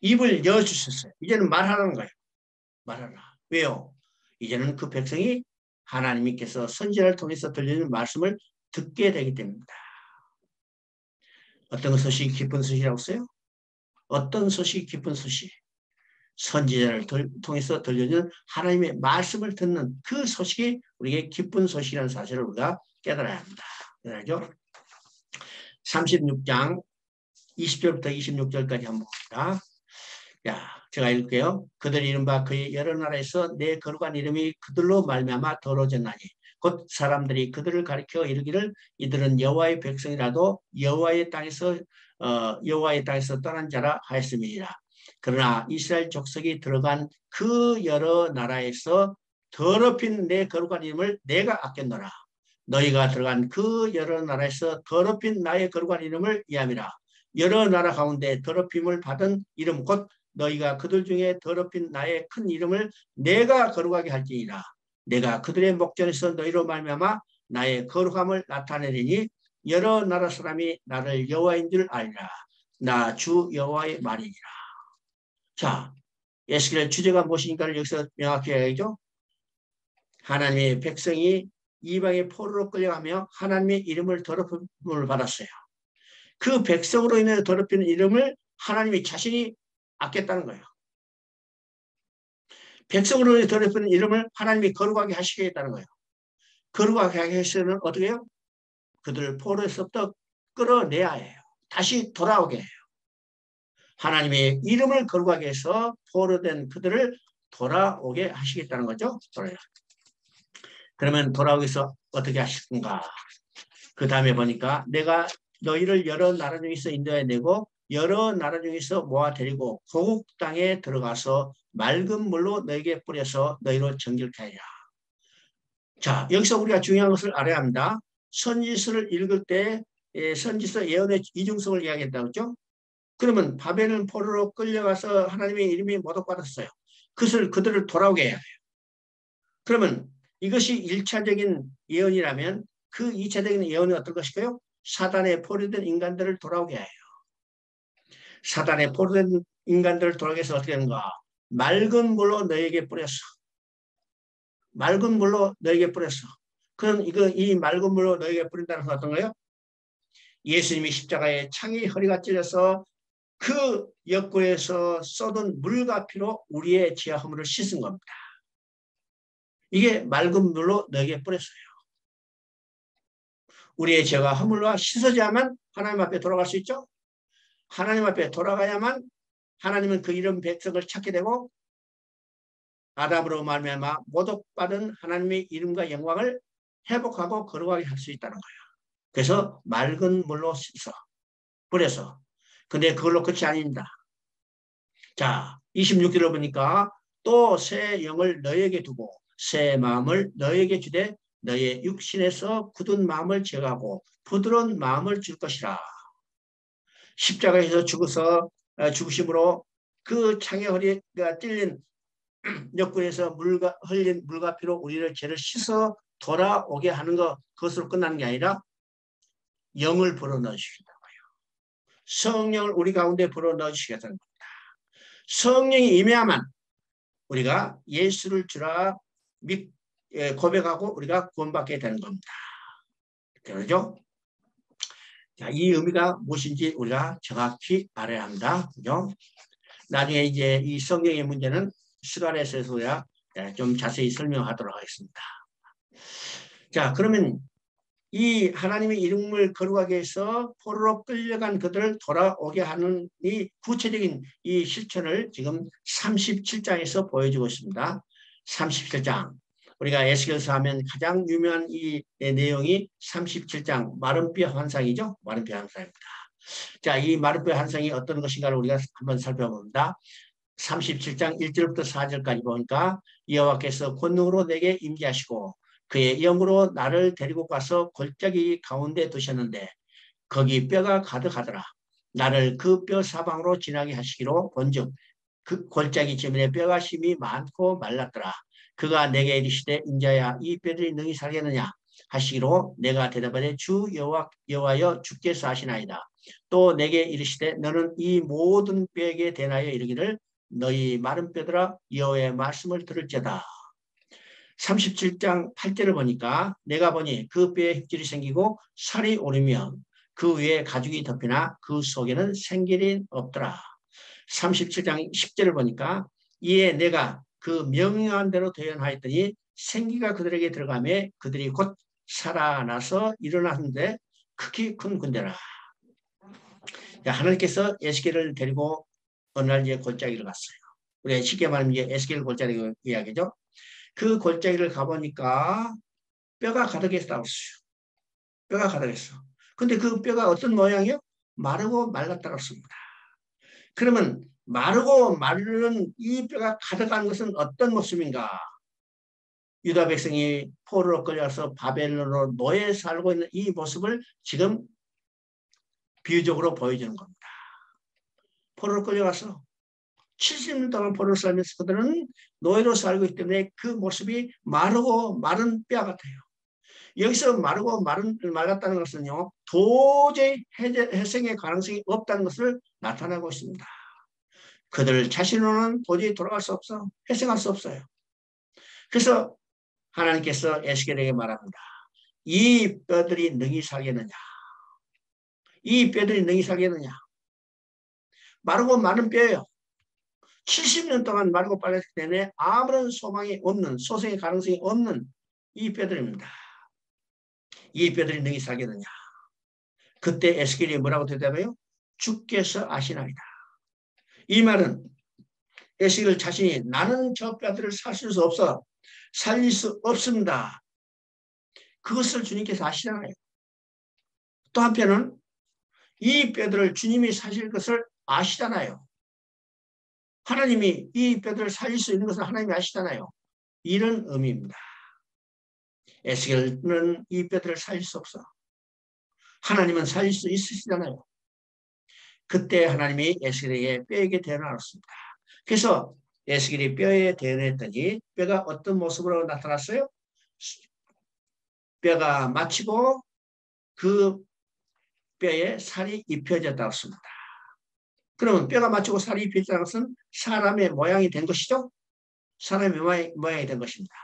입을 여주셨어요. 이제는 말하라는 거예요. 말하라. 왜요? 이제는 그 백성이 하나님께서 선지자를 통해서 들리는 말씀을 듣게 되기 때문입니다. 어떤 소식이 기쁜 소식이라고 써요? 어떤 소식이 기쁜 소식? 선지자를 통해서 들려주는 하나님의 말씀을 듣는 그 소식이 우리에게 기쁜 소식이라는 사실을 우리가 깨달아야 합니다. 깨달아죠? 36장 20절부터 26절까지 한번 봅니다. 야, 제가 읽을게요. 그들이 이른바 그의 여러 나라에서 내 거룩한 이름이 그들로 말미암아 더러워졌나니 곧 사람들이 그들을 가리켜 이르기를 이들은 여호와의 백성이라도 여호와의 땅에서 떠난 자라 하였음이니라. 그러나 이스라엘 족속이 들어간 그 여러 나라에서 더럽힌 내 거룩한 이름을 내가 아꼈노라. 너희가 들어간 그 여러 나라에서 더럽힌 나의 거룩한 이름을 이함이라. 여러 나라 가운데 더럽힘을 받은 이름 곧 너희가 그들 중에 더럽힌 나의 큰 이름을 내가 거룩하게 할지니라. 내가 그들의 목전에서 너희로 말미암아 나의 거룩함을 나타내리니 여러 나라 사람이 나를 여호와인 줄 알리라. 나 주 여호와의 말이니라. 자, 에스겔 주제가 무엇인가를 여기서 명확히 해야죠. 하나님의 백성이 이방의 포로로 끌려가며 하나님의 이름을 더럽힘을 받았어요. 그 백성으로 인해 더럽히는 이름을 하나님이 자신이 아꼈다는 거예요. 백성으로 인해 더럽히는 이름을 하나님이 거룩하게 하시겠다는 거예요. 거룩하게 하기 위해서는 어떻게 해요? 그들을 포로에서부터 끌어내야 해요. 다시 돌아오게 해요. 하나님의 이름을 거룩하게 해서 포로된 그들을 돌아오게 하시겠다는 거죠. 그러면 돌아오기 위해서 어떻게 하실 건가? 그 다음에 보니까 내가 너희를 여러 나라 중에서 인도해내고 여러 나라 중에서 모아 데리고 고국 땅에 들어가서 맑은 물로 너에게 뿌려서 너희로 정결케 하리라. 자, 여기서 우리가 중요한 것을 알아야 합니다. 선지서를 읽을 때 선지서 예언의 이중성을 이야기했다고 했죠. 그러면 바벨론 포로로 끌려가서 하나님의 이름이 모독받았어요. 그들을 돌아오게 해야 해요. 그러면 이것이 1차적인 예언이라면 그 2차적인 예언이 어떨 것일까요? 사단에 포로된 인간들을 돌아오게 해요. 사단에 포로된 인간들을 돌아오게 해서 어떻게 하는가? 맑은 물로 너에게 뿌렸어. 맑은 물로 너에게 뿌렸어. 그럼 이 맑은 물로 너에게 뿌린다는 건 어떤 거예요? 예수님이 십자가에 창이 허리가 찔려서 그 옆구리에서 쏟은 물과 피로 우리의 지하 허물을 씻은 겁니다. 이게 맑은 물로 너에게 뿌렸어요. 우리의 죄가 허물과 씻어져야만 하나님 앞에 돌아갈 수 있죠. 하나님 앞에 돌아가야만 하나님은 그 이름 백성을 찾게 되고 아담으로 말미암아 모독받은 하나님의 이름과 영광을 회복하고 거룩하게 할 수 있다는 거예요. 그래서 맑은 물로 씻어 뿌려서. 근데 그걸로 끝이 아닙니다. 자, 26절을 보니까 또 새 영을 너에게 두고 새 마음을 너에게 주되 너의 육신에서 굳은 마음을 제거하고 부드러운 마음을 줄 것이라. 십자가에서 죽으심으로 그 창의 허리가 찔린 옆구리에서 흘린 물과 피로 우리를 죄를 씻어 돌아오게 하는 것, 그것으로 끝나는 게 아니라 영을 불어넣어 주신다고요. 성령을 우리 가운데 불어넣어 주시겠다는 겁니다. 성령이 임해야만 우리가 예수를 주라 고백하고 우리가 구원받게 되는 겁니다. 그렇죠? 자, 이 의미가 무엇인지 우리가 정확히 알아야 합니다. 그죠? 나중에 이제 이 성경의 문제는 시간에서야 좀 자세히 설명하도록 하겠습니다. 자, 그러면 이 하나님의 이름을 거룩하게 해서 포로로 끌려간 그들을 돌아오게 하는 이 구체적인 이 실천을 지금 37장에서 보여주고 있습니다. 37장. 우리가 에스겔서 하면 가장 유명한 이 내용이 37장 마른뼈 환상이죠. 마른뼈 환상입니다. 자, 이 마른뼈 환상이 어떤 것인가를 우리가 한번 살펴봅니다. 37장 1절부터 4절까지 보니까 여호와께서 권능으로 내게 임재하시고 그의 영으로 나를 데리고 가서 골짜기 가운데 두셨는데 거기 뼈가 가득하더라. 나를 그 뼈 사방으로 지나게 하시기로 본즉 그 골짜기 지면에 뼈가 심이 많고 말랐더라. 그가 내게 이르시되 인자야 이 뼈들이 능히 살겠느냐 하시기로 내가 대답하되 주 여호와여 주께서 하시나이다. 또 내게 이르시되 너는 이 모든 뼈에게 대하여 이르기를 너희 마른 뼈들아 여호와의 말씀을 들을지어다. 37장 8절을 보니까 내가 보니 그 뼈에 힙질이 생기고 살이 오르며 그 위에 가죽이 덮이나 그 속에는 생길이 없더라. 37장 10절을 보니까 이에 내가 그 명령한 대로 대언하였더니 생기가 그들에게 들어가며 그들이 곧 살아나서 일어났는데 크게 큰 군대라. 하나님께서 에스겔을 데리고 어느 날 이제 골짜기를 갔어요. 우리가 쉽게 말하면 이제 에스겔 골짜기 이야기죠. 그 골짜기를 가보니까 뼈가 가득했다고 했어요. 뼈가 가득했어. 근데 그 뼈가 어떤 모양이요? 마르고 말랐다고 했습니다. 그러면 마르고 마른 이 뼈가 가득한 것은 어떤 모습인가? 유다 백성이 포로로 끌려서 바벨론으로 노예 살고 있는 이 모습을 지금 비유적으로 보여주는 겁니다. 포로로 끌려가서 70년 동안 포로로 살면서 그들은 노예로 살고 있기 때문에 그 모습이 마르고 마른 뼈 같아요. 여기서 마르고 말랐다는 것은요, 도저히 회생의 가능성이 없다는 것을 나타내고 있습니다. 그들 자신으로는 도저히 돌아갈 수 없어. 회생할 수 없어요. 그래서 하나님께서 에스겔에게 말합니다. 이 뼈들이 능히 살겠느냐? 이 뼈들이 능히 살겠느냐? 마르고 마른 뼈예요. 70년 동안 마르고 빨랐기 때문에 아무런 소망이 없는, 소생의 가능성이 없는 이 뼈들입니다. 이 뼈들이 능히 살겠느냐? 그때 에스겔이 뭐라고 대답해요? 주께서 아시나이다. 이 말은 에스겔 자신이 나는 저 뼈들을 살릴 수 없어. 살릴 수 없습니다. 그것을 주님께서 아시잖아요. 또 한편은 이 뼈들을 주님이 사실 것을 아시잖아요. 하나님이 이 뼈들을 살릴 수 있는 것을 하나님이 아시잖아요. 이런 의미입니다. 에스겔은 이 뼈들을 살릴 수 없어. 하나님은 살릴 수 있으시잖아요. 그때 하나님이 에스겔에게 뼈에게 대언하였습니다. 그래서 에스겔이 뼈에 대언했더니 뼈가 어떤 모습으로 나타났어요? 뼈가 마치고 그 뼈에 살이 입혀졌다고 했습니다. 그러면 뼈가 마치고 살이 입혀졌다는 것은 사람의 모양이 된 것이죠. 사람의 모양이 된 것입니다.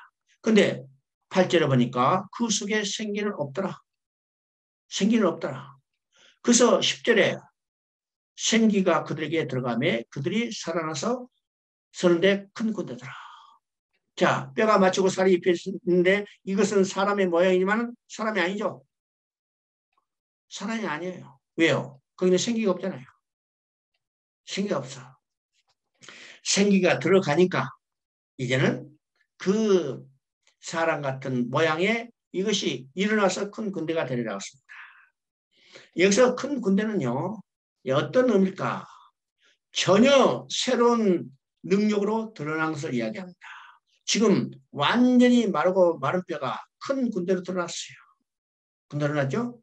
근데 8절에 보니까 그 속에 생기는 없더라. 생기는 없더라. 그래서 10절에 생기가 그들에게 들어가매 그들이 살아나서 서는데 큰 군대더라. 자, 뼈가 마치고 살이 입혀졌는데 이것은 사람의 모양이지만 사람이 아니죠. 사람이 아니에요. 왜요? 거기는 생기가 없잖아요. 생기가 없어. 생기가 들어가니까 이제는 그 사람 같은 모양의 이것이 일어나서 큰 군대가 되리라고 했습니다. 여기서 큰 군대는요. 어떤 의미일까? 전혀 새로운 능력으로 드러난 것을 이야기합니다. 지금 완전히 마르고 마른 뼈가 큰 군대로 드러났어요. 드러났죠?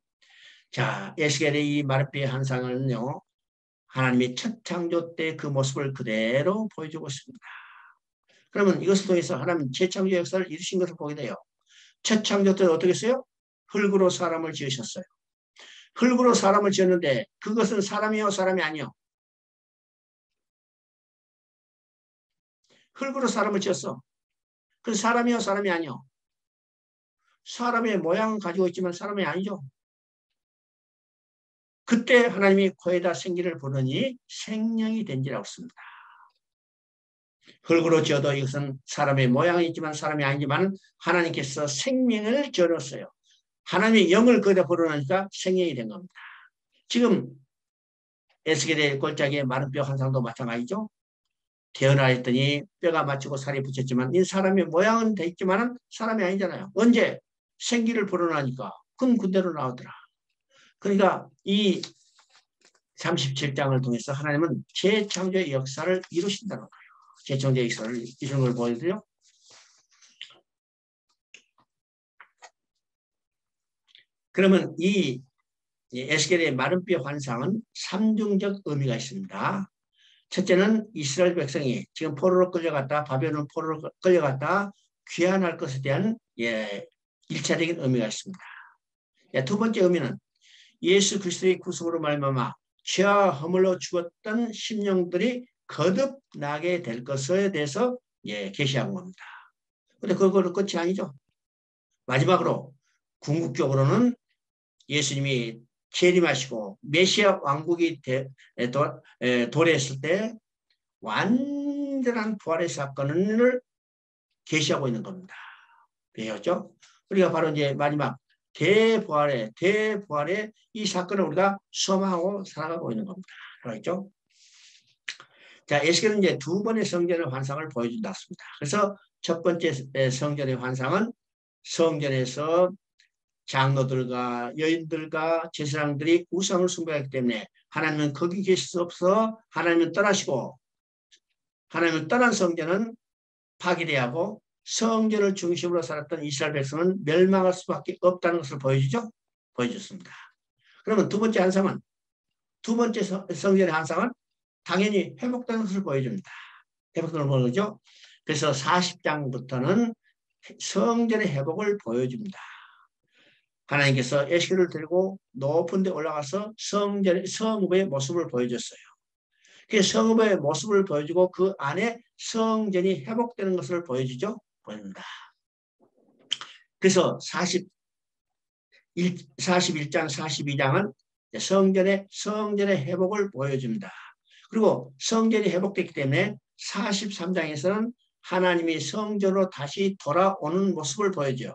자, 에스겔의 이 마른 뼈의 환상은요. 하나님의 첫 창조 때 그 모습을 그대로 보여주고 있습니다. 그러면 이것을 통해서 하나님 재창조 역사를 이루신 것을 보게 돼요. 첫 창조 때 어떻게 했어요? 흙으로 사람을 지으셨어요. 흙으로 사람을 지었는데 그것은 사람이요 사람이 아니요. 흙으로 사람을 지었어. 그 사람이요 사람이 아니요. 사람의 모양은 가지고 있지만 사람이 아니죠. 그때 하나님이 코에다 생기를 부르니 생명이 된지라고 씁니다. 흙으로 지어도 이것은 사람의 모양이 있지만 사람이 아니지만 하나님께서 생명을 지어놨어요. 하나님의 영을 거기다 불어넣으니까 생명이 된 겁니다. 지금 에스겔의 골짜기의 마른 뼈 환상도 마찬가지죠. 태어나 했더니 뼈가 마치고 살이 붙였지만 이 사람의 모양은 돼 있지만 사람이 아니잖아요. 언제? 생기를 불어넣으니까 큰 군대로 나오더라. 그러니까 이 37장을 통해서 하나님은 재창조의 역사를 이루신다는 거예요. 재창조의 역사를 이루는 걸 보여드려. 그러면 이 에스겔의 마른 뼈 환상은 삼중적 의미가 있습니다. 첫째는 이스라엘 백성이 지금 포로로 끌려갔다 바벨론 포로로 끌려갔다 귀환할 것에 대한 일차적인 의미가 있습니다. 두 번째 의미는 예수 그리스도의 구속으로 말미암아 죄와 허물로 죽었던 심령들이 거듭 나게 될 것에 대해서 계시한 겁니다. 그런데 그거는 끝이 아니죠. 마지막으로 궁극적으로는 예수님이 재림하시고 메시아 왕국이 도래했을 때 완전한 부활의 사건을 계시하고 있는 겁니다. 배웠죠? 우리가 바로 이제 마지막 대부활의 이 사건을 우리가 소망하고 살아가고 있는 겁니다. 알겠죠? 자, 에스겔은 이제 두 번의 성전의 환상을 보여준다 했습니다. 그래서 첫 번째 성전의 환상은 성전에서 장로들과 여인들과 제사장들이 우상을 숭배하기 때문에 하나님은 거기 계실 수 없어 하나님은 떠나시고 하나님을 떠난 성전은 파괴돼야 하고 성전을 중심으로 살았던 이스라엘 백성은 멸망할 수밖에 없다는 것을 보여주죠. 보여줬습니다. 그러면 두 번째 환상은 두 번째 성전의 환상은 당연히 회복되는 것을 보여줍니다. 회복되는 걸 보여주죠. 그래서 40장부터는 성전의 회복을 보여줍니다. 하나님께서 에스겔을 들고 높은 데 올라가서 성읍의 모습을 보여줬어요. 그 성읍의 모습을 보여주고 그 안에 성전이 회복되는 것을 보여주죠. 보입니다. 그래서 41장, 42장은 성전의 회복을 보여줍니다. 그리고 성전이 회복됐기 때문에 43장에서는 하나님이 성전으로 다시 돌아오는 모습을 보여줘요.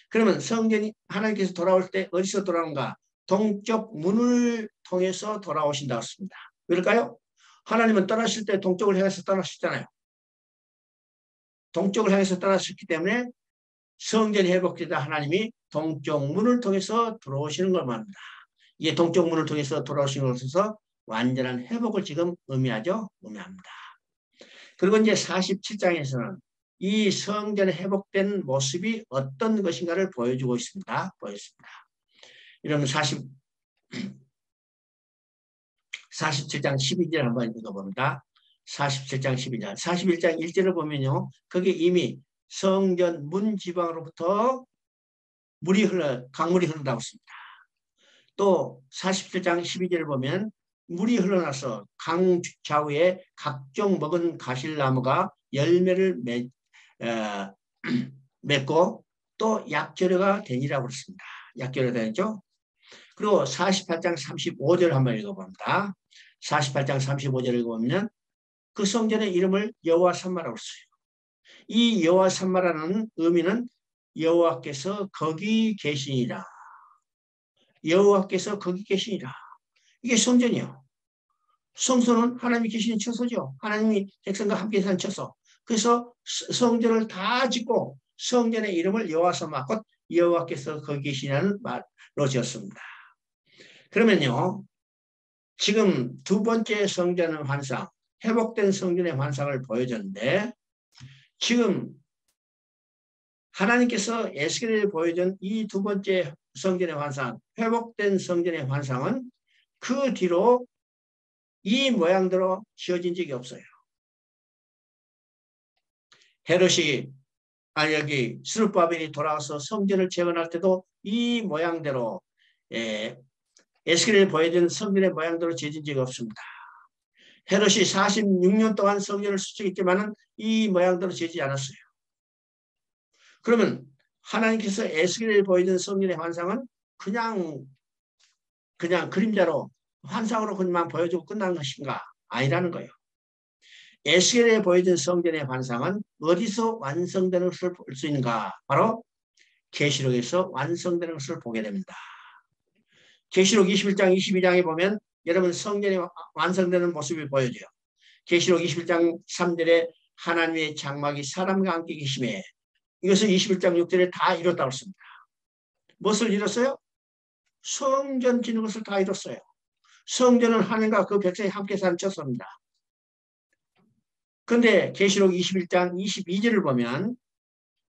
그러면 성전이 하나님께서 돌아올 때 어디서 돌아오는가? 동쪽 문을 통해서 돌아오신다고 했습니다. 왜일까요? 하나님은 떠나실 때 동쪽을 향해서 떠나셨잖아요. 동쪽을 향해서 떠나셨기 때문에 성전이 회복되다 하나님이 동쪽 문을 통해서 들어오시는 걸 말합니다. 이게 동쪽 문을 통해서 돌아오시는 것에서 완전한 회복을 지금 의미합니다. 그리고 이제 47장에서는 이 성전의 회복된 모습이 어떤 것인가를 보여주고 있습니다. 이러면 47장 12절 한번 읽어봅니다. 47장 12절. 41장 1절을 보면요. 거기 이미 성전 문 지방으로부터 강물이 흐른다고 했습니다. 또 47장 12절을 보면 물이 흘러나서 강 좌우에 각종 먹은 가실나무가 열매를 맺고 또 약재료가 되니라고 그랬습니다. 약재료가 되죠. 그리고 48장 35절 한번 읽어봅니다. 48장 35절 읽어보면 그 성전의 이름을 여호와 삼마라고 했어요. 이 여호와 삼마라는 의미는 여호와께서 거기 계시니라. 여호와께서 거기 계시니라. 이게 성전이요. 성소는 하나님이 계시는 처소죠. 하나님이 백성과 함께 사는 처소. 그래서 성전을 다 짓고 성전의 이름을 여호와 삼마, 곧 여호와께서 거기 계시냐는 말로 지었습니다. 그러면요, 지금 두 번째 성전의 환상, 회복된 성전의 환상을 보여줬는데, 지금 하나님께서 에스겔에 보여준 이 두 번째 성전의 환상, 회복된 성전의 환상은 그 뒤로 이 모양대로 지어진 적이 없어요. 헤롯이 여기 스룹바벨이 돌아와서 성전을 재건할 때도 이 모양대로 에스겔에 보여준 성전의 모양대로 지어진 적이 없습니다. 헤롯이 46년 동안 성전을 수축했지만은 이 모양대로 지어지지 않았어요. 그러면 하나님께서 에스겔에 보여준 성전의 환상은 그냥 그림자로 환상으로 그냥 보여주고 끝난 것인가? 아니라는 거예요. 에스겔에 보여준 성전의 환상은 어디서 완성되는 것을 볼 수 있는가? 바로 계시록에서 완성되는 것을 보게 됩니다. 계시록 21장, 22장에 보면 여러분 성전이 완성되는 모습이 보여져요. 계시록 21장 3절에 하나님의 장막이 사람과 함께 계심에 이것을 21장 6절에 다 이뤘다고 했습니다. 무엇을 이뤘어요? 성전 짓는 것을 다 이뤘어요. 성전은 하나님과 그 백성이 함께 사는 처소입니다. 그런데 계시록 21장 22절을 보면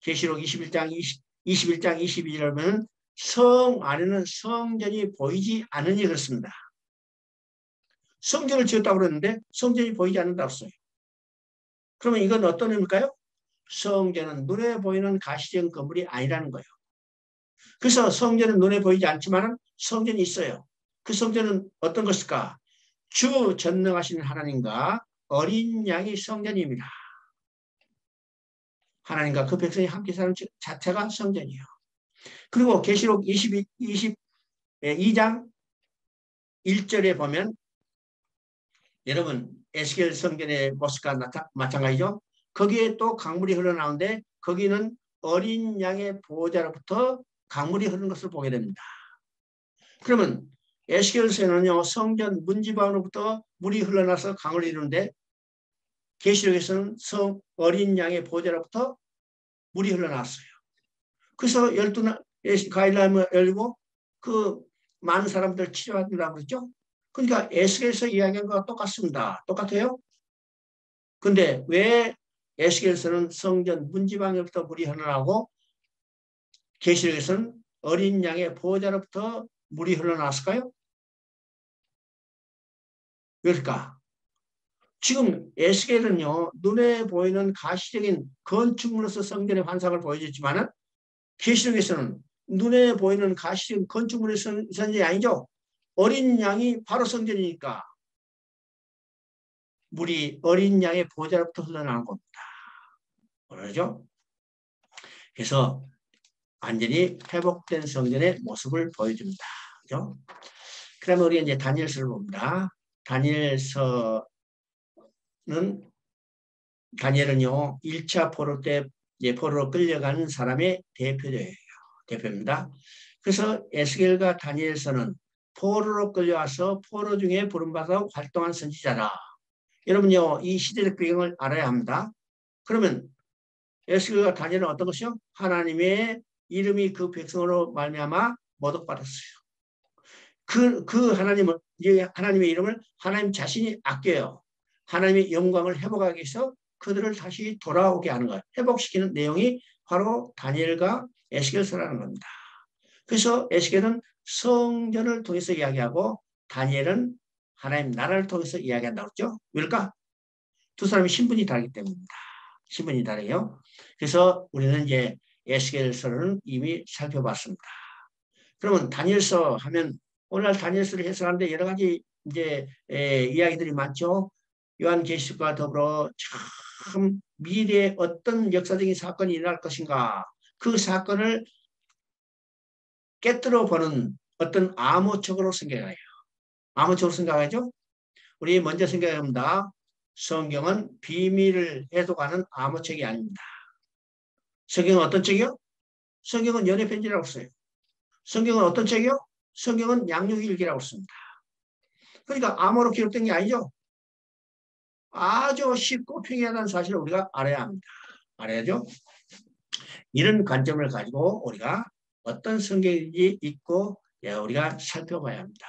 계시록 21장 22절을 보면 성 안에는 성전이 보이지 않으니 그렇습니다. 성전을 지었다고 그러는데 성전이 보이지 않는다고 했어요. 그러면 이건 어떤 의미일까요? 성전은 눈에 보이는 가시적 건물이 아니라는 거예요. 그래서 성전은 눈에 보이지 않지만 성전이 있어요. 그 성전은 어떤 것일까? 주 전능하신 하나님과 어린 양이 성전입니다. 하나님과 그 백성이 함께 사는 자체가 성전이에요. 그리고 계시록 22장 1절에 보면 여러분 에스겔 성전의 모습과 마찬가지죠. 거기에 또 강물이 흘러나오는데 거기는 어린 양의 보호자로부터 강물이 흐르는 것을 보게 됩니다. 그러면 에스겔서는요 성전 문지방으로부터 물이 흘러나서 강을 이루는데 계시록에서는 어린 양의 보호자로부터 물이 흘러나왔어요. 그래서 12가일날 열리고 그 많은 사람들 치료한다고 그랬죠. 그러니까 에스겔에서 이야기한 것과 똑같습니다. 똑같아요. 근데 왜 에스겔에서는 성전 문지방에부터 물이 흘러나오고 계시록에서는 어린 양의 보호자로부터 물이 흘러나왔을까요? 왜일까? 지금 에스겔은요 눈에 보이는 가시적인 건축물로서 성전의 환상을 보여줬지만은 계시록에서는 눈에 보이는 가시적인 건축물의 성전이 아니죠. 어린 양이 바로 성전이니까 물이 어린 양의 보호자로부터 흘러나온 겁니다. 그러죠? 그래서 완전히 회복된 성전의 모습을 보여줍니다. 그죠? 그러면 우리 이제 다니엘서를 봅니다. 다니엘은요 1차 포로 때 포로로 끌려가는 사람의 대표입니다. 그래서 에스겔과 다니엘서는 포로로 끌려와서 포로 중에 부름받아 활동한 선지자다. 여러분요 이 시대적 배경을 알아야 합니다. 그러면 에스겔과 다니엘은 어떤 것이요? 하나님의 이름이 그 백성으로 말미암아 모독받았어요. 그 하나님의 이름을 하나님 자신이 아껴요. 하나님의 영광을 회복하기 위해서 그들을 다시 돌아오게 하는 것, 회복시키는 내용이 바로 다니엘과 에스겔서라는 겁니다. 그래서 에스겔은 성전을 통해서 이야기하고 다니엘은 하나님 나라를 통해서 이야기한다고 그랬죠. 왜일까? 두 사람의 신분이 다르기 때문입니다. 신분이 다르요. 그래서 우리는 이제 에스겔서는 이미 살펴봤습니다. 그러면 다니엘서 하면 오늘날 다니엘서를 해석하는데 여러 가지 이제 이야기들이 많죠. 요한계시록과 더불어 참 미래에 어떤 역사적인 사건이 일어날 것인가 그 사건을 깨뜨려 보는 어떤 암호책으로 생각해요. 암호책으로 생각하죠. 우리 먼저 생각합니다. 성경은 비밀을 해독하는 암호책이 아닙니다. 성경은 어떤 책이요? 성경은 연애편지라고 써요. 성경은 어떤 책이요? 성경은 양육일기라고 씁니다. 그러니까 암호로 기록된 게 아니죠. 아주 쉽고 평이하다는 사실을 우리가 알아야 합니다. 알아야죠. 이런 관점을 가지고 우리가 어떤 성경인지 읽고 우리가 살펴봐야 합니다.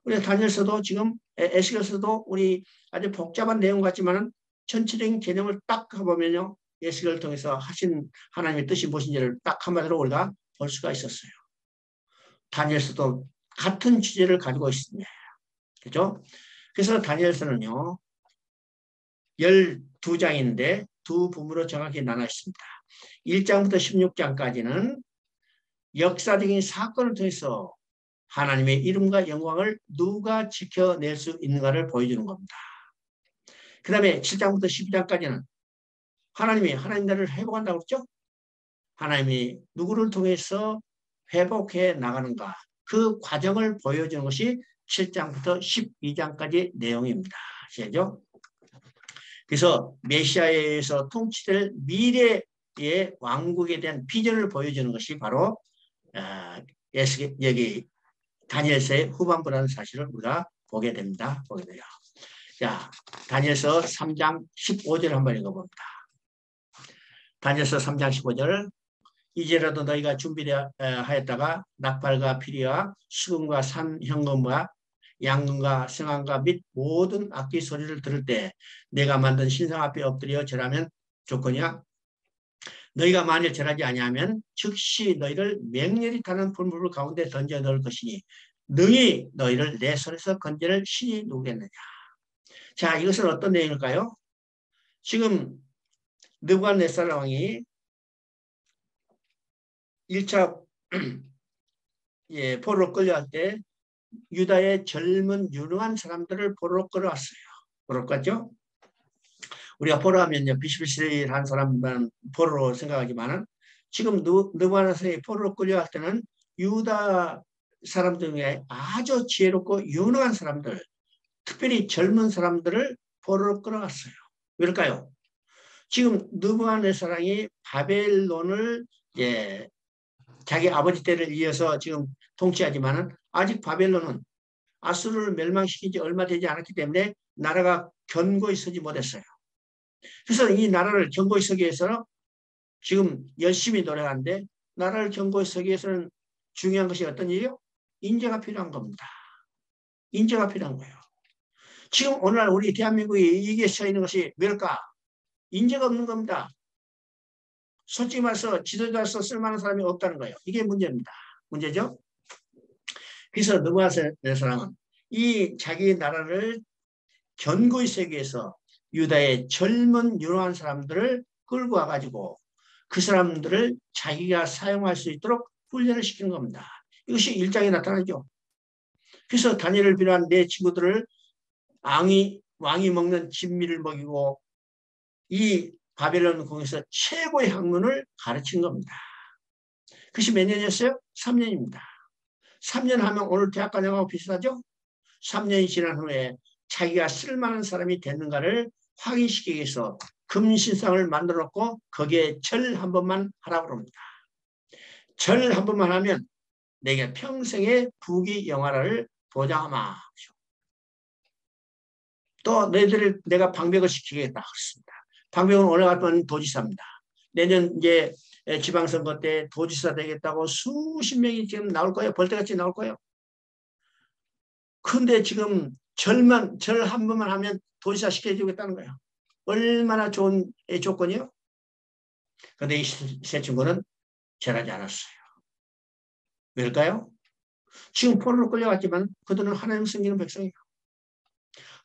우리 다니엘서도 지금 에스겔서도 우리 아주 복잡한 내용 같지만은 전체적인 개념을 딱 해보면요. 에스겔을 통해서 하신 하나님의 뜻이 무엇인지를 딱 한마디로 우리가 볼 수가 있었어요. 다니엘서도 같은 주제를 가지고 있습니다. 그죠? 그래서 다니엘서는요. 12장인데 두 부분으로 정확히 나눠 있습니다. 1장부터 16장까지는 역사적인 사건을 통해서 하나님의 이름과 영광을 누가 지켜낼 수 있는가를 보여주는 겁니다. 그 다음에 7장부터 12장까지는 하나님이 하나님 나라를 회복한다고 그랬죠? 하나님이 누구를 통해서 회복해 나가는가 그 과정을 보여주는 것이 7장부터 12장까지 내용입니다. 아시죠? 그래서 메시아에서 통치될 미래의 왕국에 대한 비전을 보여주는 것이 바로 여기 다니엘서의 후반부라는 사실을 우리가 보게 됩니다. 보게 돼요. 자, 다니엘서 3장 15절 한번 읽어봅니다. 다니엘서 3장 15절 이제라도 너희가 준비하였다가 나팔과 피리와 수금과 산현금과 양금과 성악과 및 모든 악기 소리를 들을 때 내가 만든 신상 앞에 엎드려 절하면 좋거냐? 너희가 만일 절하지 아니하면 즉시 너희를 맹렬히 타는 불물 가운데 던져 넣을 것이니 능히 너희를 내 손에서 건져낼 신이 누구겠느냐. 자, 이것은 어떤 내용일까요? 지금 느부갓네살 왕이 1차 포로로 끌려갈 때 유다의 젊은 유능한 사람들을 포로로 끌어왔어요. 포로로 갔죠? 우리가 포로하면 비실비실한 사람만 포로로 생각하지만은 지금 느부갓네살이 포로로 끌려갈 때는 유다 사람들 중에 아주 지혜롭고 유능한 사람들, 특별히 젊은 사람들을 포로로 끌어갔어요. 왜일까요? 지금 느부갓네살이 바벨론을 자기 아버지 때를 이어서 지금 통치하지만은 아직 바벨론은 아수르를 멸망시킨 지 얼마 되지 않았기 때문에 나라가 견고히 서지 못했어요. 그래서 이 나라를 견고히 서기 위해서는 지금 열심히 노력하는데 나라를 견고히 서기 위해서는 중요한 것이 어떤 일이요? 인재가 필요한 겁니다. 인재가 필요한 거예요. 지금 오늘날 우리 대한민국이 이게 서 있는 것이 왜일까? 인재가 없는 겁니다. 솔직히 말해서 지도자로서 쓸만한 사람이 없다는 거예요. 이게 문제입니다. 문제죠? 그래서 느부갓네살은 이 자기 나라를 견고히 세기 위해서 유다의 젊은 유능한 사람들을 끌고 와가지고 그 사람들을 자기가 사용할 수 있도록 훈련을 시키는 겁니다. 이것이 1장에 나타나죠. 그래서 다니엘을 비롯한 내 친구들을 왕이 먹는 진미를 먹이고 이 바벨론 궁에서 최고의 학문을 가르친 겁니다. 그것이 몇 년이었어요? 3년입니다. 3년 하면 오늘 대학 과정하고 비슷하죠? 3년이 지난 후에 자기가 쓸만한 사람이 됐는가를 확인시키기 위해서 금신상을 만들어 놓고 거기에 절 한 번만 하라고 합니다. 절 한 번만 하면 내게 평생의 부귀 영화를 보장하마. 또 너희들을 내가 방백을 시키겠다 그렇습니다. 방백은 올라갔던 도지사입니다. 내년 이제 지방선거 때 도지사 되겠다고 수십 명이 지금 나올 거예요. 벌떼같이 나올 거예요. 근데 지금 절 한 번만 하면 도지사 시켜주겠다는 거예요. 얼마나 좋은 조건이요? 근데 이 세 친구는 절하지 않았어요. 왜일까요? 지금 포로로 끌려갔지만 그들은 하나님 섬기는 백성이에요.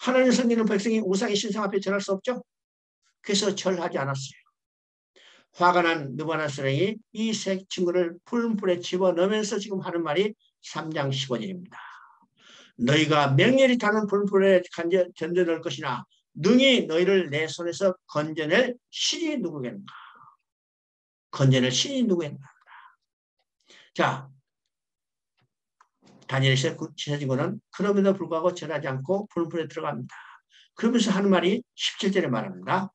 하나님 섬기는 백성이 우상의 신상 앞에 절할 수 없죠? 그래서 절하지 않았어요. 화가 난 느부갓네살이 이 세 친구를 푸른 불에 집어넣으면서 지금 하는 말이 3장 15절입니다. 너희가 맹렬히 타는 푸른 불에 건져낼 것이나 능히 너희를 내 손에서 건져낼 신이 누구겠는가? 건져낼 신이 누구겠는가? 자, 다니엘의 세 친구는 그럼에도 불구하고 절하지 않고 푸른 불에 들어갑니다. 그러면서 하는 말이 17절에 말합니다.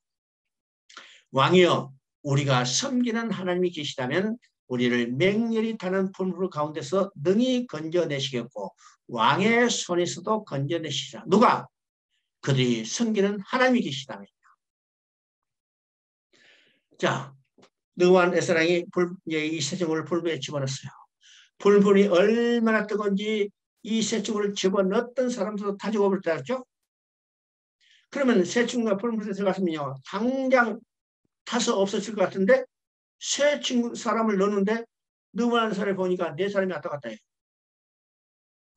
왕이여 우리가 섬기는 하나님이 계시다면 우리를 맹렬히 타는 푸른 불 가운데서 능히 건져내시겠고 왕의 손에서도 건져내시리라. 누가? 그들이 섬기는 하나님이 계시다면. 자, 느부갓네살이 이 세 친구를 불불에 집어넣었어요. 불불이 얼마나 뜨거운지 이 세 친구를 집어넣었던 사람들도 다 죽어버렸다 그랬죠? 그러면 세 친구가 불불에 들어갔으면요 당장 타서 없어질 것 같은데 세 친구 사람을 넣는데 느부갓네살을 보니까 네 사람이 왔다 갔다 해요.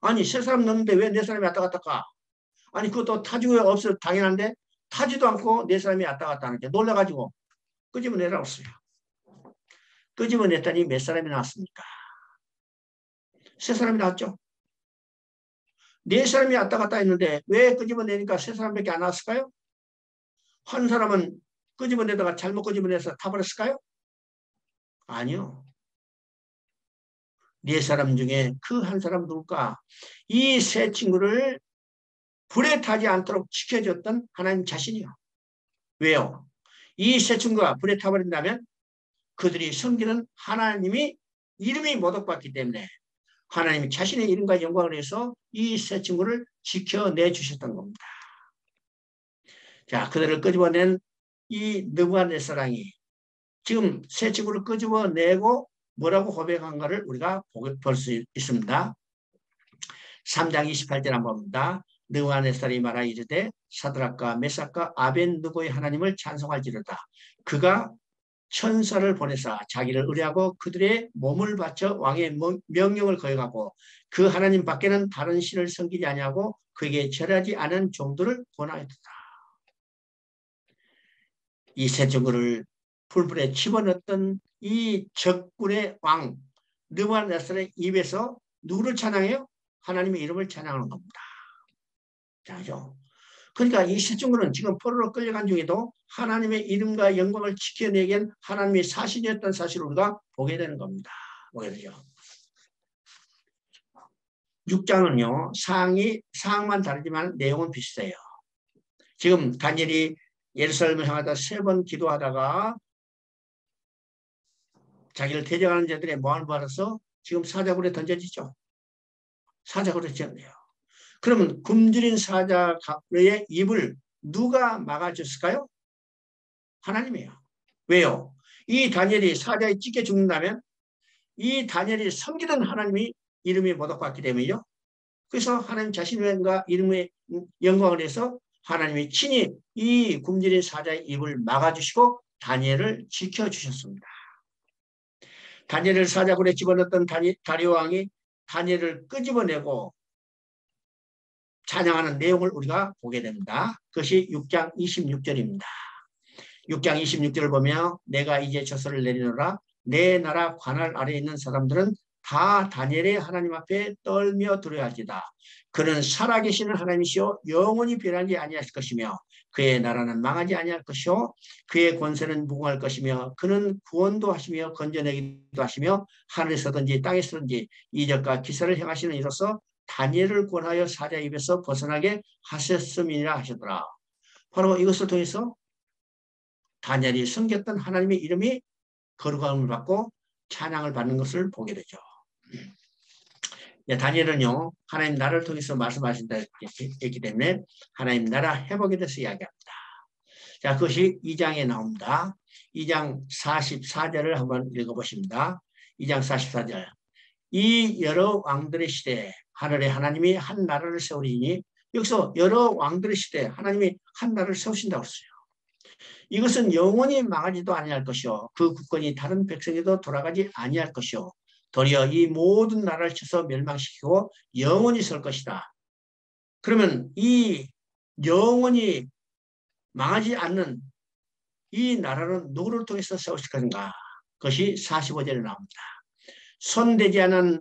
아니 세 사람 넣는데 왜 네 사람이 왔다 갔다 가? 아니 그것도 타지고 없어 당연한데 타지도 않고 네 사람이 왔다 갔다 하는 게 놀라가지고 끄집어내라고 했어요. 끄집어냈더니 몇 사람이 나왔습니까? 세 사람이 나왔죠. 네 사람이 왔다 갔다 했는데 왜 끄집어내니까 세 사람밖에 안 나왔을까요? 한 사람은 끄집어내다가 잘못 끄집어내서 타버렸을까요? 아니요. 네 사람 중에 그 한 사람 누굴까? 이 세 친구를 불에 타지 않도록 지켜줬던 하나님 자신이요. 왜요? 이 세 친구가 불에 타버린다면 그들이 섬기는 하나님이 이름이 모독받기 때문에 하나님이 자신의 이름과 영광을 위해서 이 세 친구를 지켜내 주셨던 겁니다. 자, 그들을 끄집어낸 이 느부갓네살이 지금 세 친구를 끄집어내고 뭐라고 고백한가를 우리가 볼 수 있습니다. 3장 28절 한번 봅니다. 느부갓네살이 말하 이르되 사드락과 메삭과 아벤느고의 하나님을 찬송할지로다. 그가 천사를 보내사 자기를 의뢰하고 그들의 몸을 바쳐 왕의 명령을 거역하고 그 하나님 밖에는 다른 신을 섬기지 아니하고 그에게 절하지 않은 종들을 권하였다. 이 세 친구를 불불에 집어넣었던 이 적군의 왕 느부갓네살의 입에서 누구를 찬양해요? 하나님의 이름을 찬양하는 겁니다. 자죠. 그러니까 이 세 친구는 지금 포로로 끌려간 중에도 하나님의 이름과 영광을 지켜내기 위한 하나님의 사신이었던 사실을 우리가 보게 되는 겁니다. 보게 되죠. 6장은요. 사항만 다르지만 내용은 비슷해요. 지금 다니엘이 예루살렘을 향하다 3번 기도하다가 자기를 대적하는 자들의 모함을 받아서 지금 사자굴에 던져지죠. 사자굴에 던져요. 그러면 굶주린 사자의 입을 누가 막아줬을까요? 하나님이에요. 왜요? 이 다니엘이 사자에 찢겨 죽는다면 이 다니엘이 섬기던 하나님이 이름이 모독받기 때문이죠. 그래서 하나님 자신과 이름의 영광을 해서 하나님이 친히 이 굶주린 사자의 입을 막아주시고 다니엘을 지켜주셨습니다. 다니엘을 사자굴에 집어넣었던 다리오 왕이 다니엘을 끄집어내고 찬양하는 내용을 우리가 보게 됩니다. 그것이 6장 26절입니다. 6장 26절을 보면 내가 이제 저서를 내리노라 내 나라 관할 아래에 있는 사람들은 다 다니엘의 하나님 앞에 떨며 두려워할지다. 그는 살아계시는 하나님이시오 영원히 변하지 아니할 것이며 그의 나라는 망하지 아니할 것이요 그의 권세는 무궁할 것이며 그는 구원도 하시며 건져내기도 하시며 하늘에서든지 땅에서든지 이적과 기사를 행하시는 이로써 다니엘을 권하여 사자 입에서 벗어나게 하셨음이라 하시더라. 바로 이것을 통해서 다니엘이 섬겼던 하나님의 이름이 거룩함을 받고 찬양을 받는 것을 보게 되죠. 다니엘은요 하나님 나라를 통해서 말씀하신다 했기 때문에 하나님 나라 회복에 대해서 이야기합니다. 자, 그것이 2장에 나옵니다. 2장 44절을 한번 읽어보십니다. 2장 44절 이 여러 왕들의 시대에 하늘에 하나님이 한 나라를 세우리니 여기서 여러 왕들의 시대에 하나님이 한 나라를 세우신다고 했어요. 이것은 영원히 망하지도 아니할 것이요 그 국권이 다른 백성에도 돌아가지 아니할 것이요 도리어 이 모든 나라를 쳐서 멸망시키고 영원히 설 것이다. 그러면 이 영원히 망하지 않는 이 나라는 누구를 통해서 세우실 것인가? 그것이 45절에 나옵니다. 손대지 않은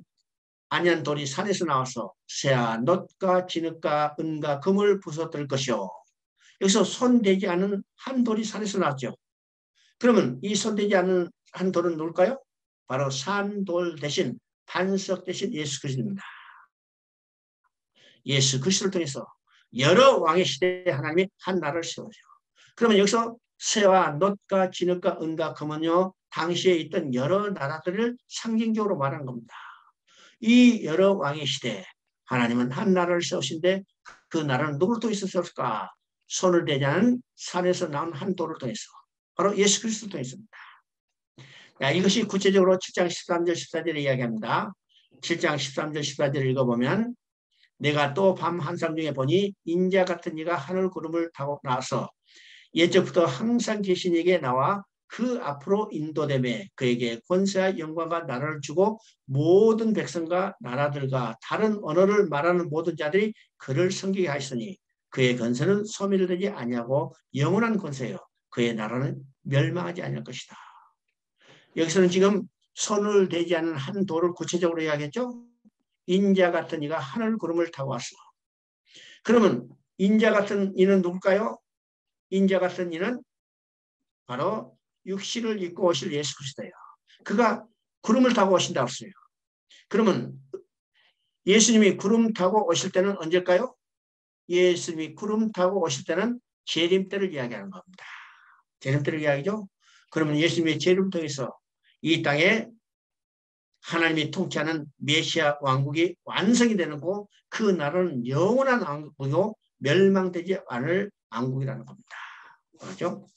아니한 돌이 산에서 나와서 새와 놋과 진흙과 은과 금을 부숴뜨릴 것이요. 여기서 손대지 않은 한 돌이 산에서 나왔죠. 그러면 이 손대지 않은 한 돌은 누굴까요? 바로 산돌 대신 반석 대신 예수 그리스도입니다. 예수 그리스도를 통해서 여러 왕의 시대에 하나님이 한 나라를 세우죠. 그러면 여기서 새와 놋과 진흙과 은과 금은요, 당시에 있던 여러 나라들을 상징적으로 말하는 겁니다. 이 여러 왕의 시대에 하나님은 한 나라를 세우신데 그 나라는 누구를 통해서 세웠을까? 손을 대지 않은 산에서 나온 한 돌을 통해서 바로 예수 그리스도를 통해서입니다. 이것이 구체적으로 7장 13절 14절에 이야기합니다. 7장 13절 14절을 읽어보면 내가 또 밤 한상 중에 보니 인자 같은 이가 하늘 구름을 타고 나서 예적부터 항상 계신 이에게 나와 그 앞으로 인도되매 그에게 권세와 영광과 나라를 주고 모든 백성과 나라들과 다른 언어를 말하는 모든 자들이 그를 섬기게 하시니 그의 권세는 소멸되지 아니하고 영원한 권세요. 그의 나라는 멸망하지 아니할 것이다. 여기서는 지금 손을 대지 않은 한 돌을 구체적으로 이야기했죠. 인자 같은 이가 하늘 구름을 타고 왔어. 그러면 인자 같은 이는 누굴까요? 인자 같은 이는 바로 육신을 입고 오실 예수 그리스도예요. 그가 구름을 타고 오신다고 했어요. 그러면 예수님이 구름 타고 오실 때는 언제일까요? 예수님이 구름 타고 오실 때는 재림 때를 이야기하는 겁니다. 재림 때를 이야기죠. 그러면 예수님의 재림 통해서 이 땅에 하나님이 통치하는 메시아 왕국이 완성이 되는 거, 그 나라는 영원한 왕국이고 멸망되지 않을 왕국이라는 겁니다. 그렇죠?